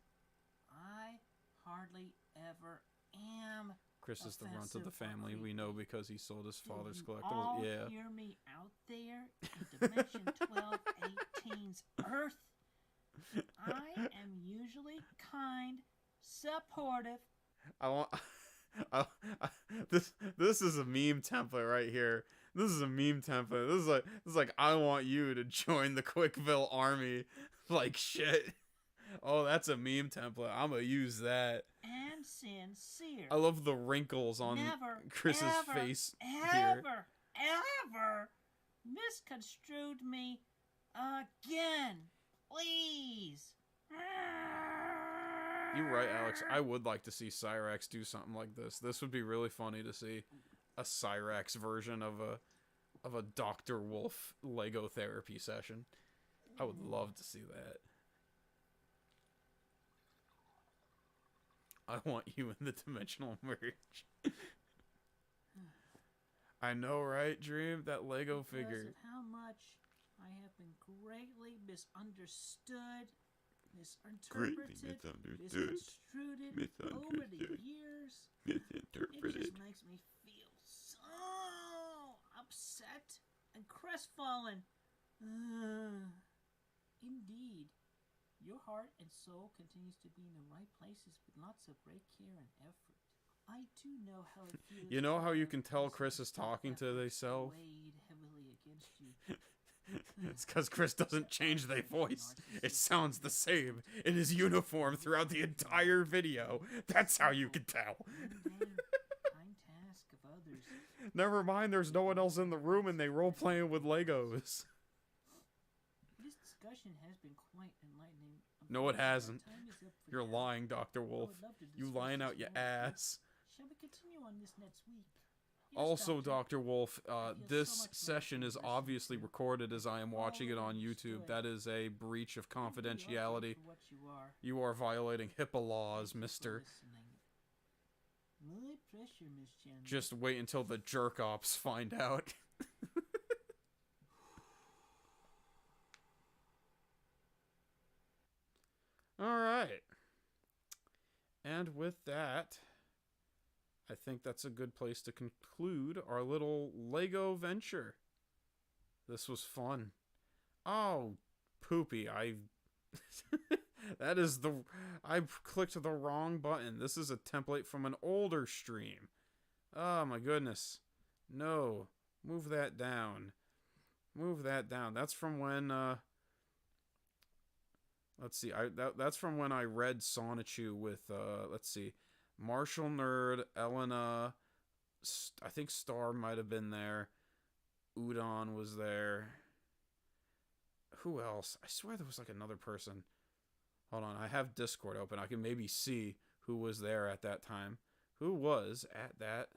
I hardly ever am. Chris is the runt of Offensive the or family. We creepy. know because he sold his Do father's you collectibles. all Yeah. hear me out there in Dimension 1218's Earth? I am usually kind, supportive. I want. This is a meme template right here. This is a meme template. This is like I want you to join the Quickville army. Like shit. Oh, that's a meme template. I'm gonna use that. And sincere. I love the wrinkles on Never, Chris's ever, face ever, here. ever misconstrued me again. Please. You're right, Alex. I would like to see Cyrax do something like this. This would be really funny to see a Cyrax version of a Dr. Wolf Lego therapy session. I would love to see that. I want you in the dimensional merge. I know, right, Dream? That Lego figure. Because of how much I have been greatly misunderstood, misinterpreted, misconstrued over the years. It just makes me feel so upset and crestfallen. Indeed, your heart and soul continues to be in the right places with lots of great care and effort. I do know how it feels. You know how you can tell Chris is talking to themselves? Weighed heavily against you. It's because Chris doesn't change their voice. It sounds the same in his uniform throughout the entire video. That's how you can tell. Kind task of others. Never mind, there's no one else in the room and they role playing with Legos. This discussion has been quite enlightening. No, it hasn't. Time is up for You're now. lying, Dr. Wolf. I would love to You discuss lying this out your more. ass. Shall we continue on this next week? Yes, Also, Doctor. Dr. Wolf, feel this so much better session for is listening obviously to recorded as I am watching it on Always YouTube. good. That is a breach of Thank you, Doctor, confidentiality. for what you are. You are violating HIPAA laws, Thank you for mister. listening. My pressure, Miss Chandler. Just wait until the jerk ops find out. Alright. And with that, I think that's a good place to conclude our little Lego venture. This was fun. Oh, poopy. I clicked the wrong button. This is a template from an older stream. Oh my goodness. No. Move that down. Move that down. That's from when let's see. That's from when I read Sonichu with let's see. Marshall Nerd, Elena, I think Star might have been there. Udon was there. Who else? I swear there was like another person. Hold on, I have Discord open. I can maybe see who was there at that time. Who was at that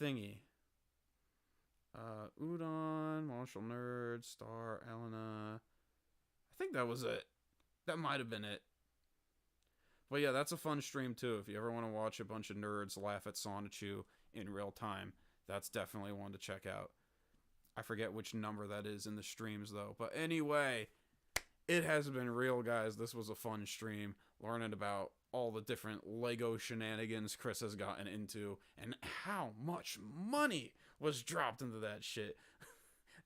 thingy? Udon, Marshall Nerd, Star, Elena. I think that was it. That might have been it. But yeah, that's a fun stream too. If you ever want to watch a bunch of nerds laugh at Sonichu in real time, that's definitely one to check out. I forget which number that is in the streams though. But anyway, it has been real, guys. This was a fun stream, learning about all the different Lego shenanigans Chris has gotten into and how much money was dropped into that shit.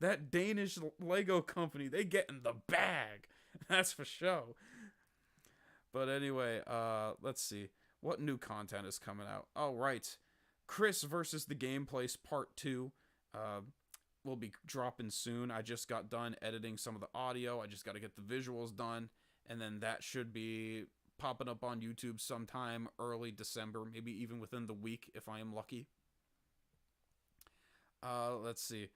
That Danish Lego company, they get in the bag. That's for sure. But anyway, let's see. What new content is coming out? Oh, right. Chris versus the Gameplace Part 2 will be dropping soon. I just got done editing some of the audio. I just got to get the visuals done. And then that should be popping up on YouTube sometime early December, maybe even within the week if I am lucky. Let's see.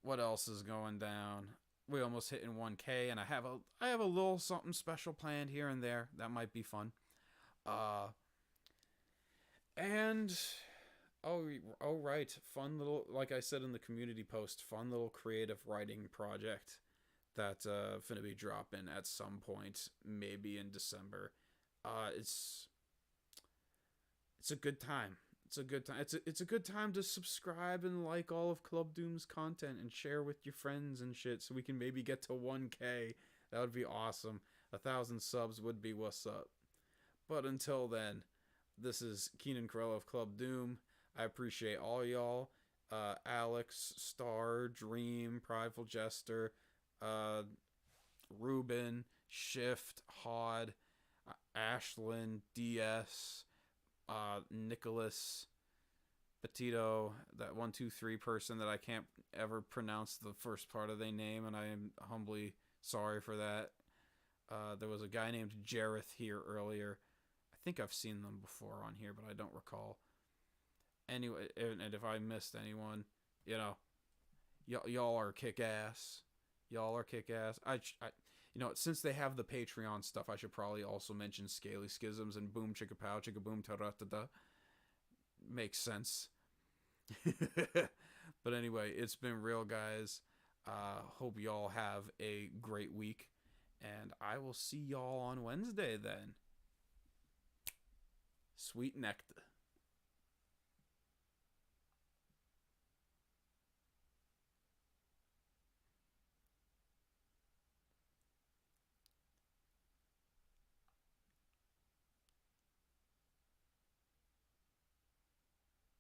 What else is going down? We almost hitting 1K, and I have a little something special planned here and there that might be fun. And oh right, fun little, like I said in the community post, fun little creative writing project that finna be dropping at some point, maybe in December. It's a good time. It's a good time. It's a good time to subscribe and like all of Club Doom's content and share with your friends and shit, so we can maybe get to 1K. That would be awesome. 1,000 subs would be what's up. But until then, this is Keenan Crow of Club Doom. I appreciate all y'all. Alex, Star, Dream, Prideful Jester, Ruben, Shift, Hod, Ashlyn, DS, Nicholas, Petito, that 123 person that I can't ever pronounce the first part of their name, and I am humbly sorry for that. There was a guy named Jareth here earlier. I think I've seen them before on here, but I don't recall. Anyway, and if I missed anyone, you know, y'all are kick ass. Y'all are kick ass. You know, since they have the Patreon stuff, I should probably also mention Scaly Schisms and Boom Chicka Pow Chicka Boom Taratada. Makes sense. But anyway, it's been real, guys. Hope y'all have a great week, and I will see y'all on Wednesday then. Sweet nectar.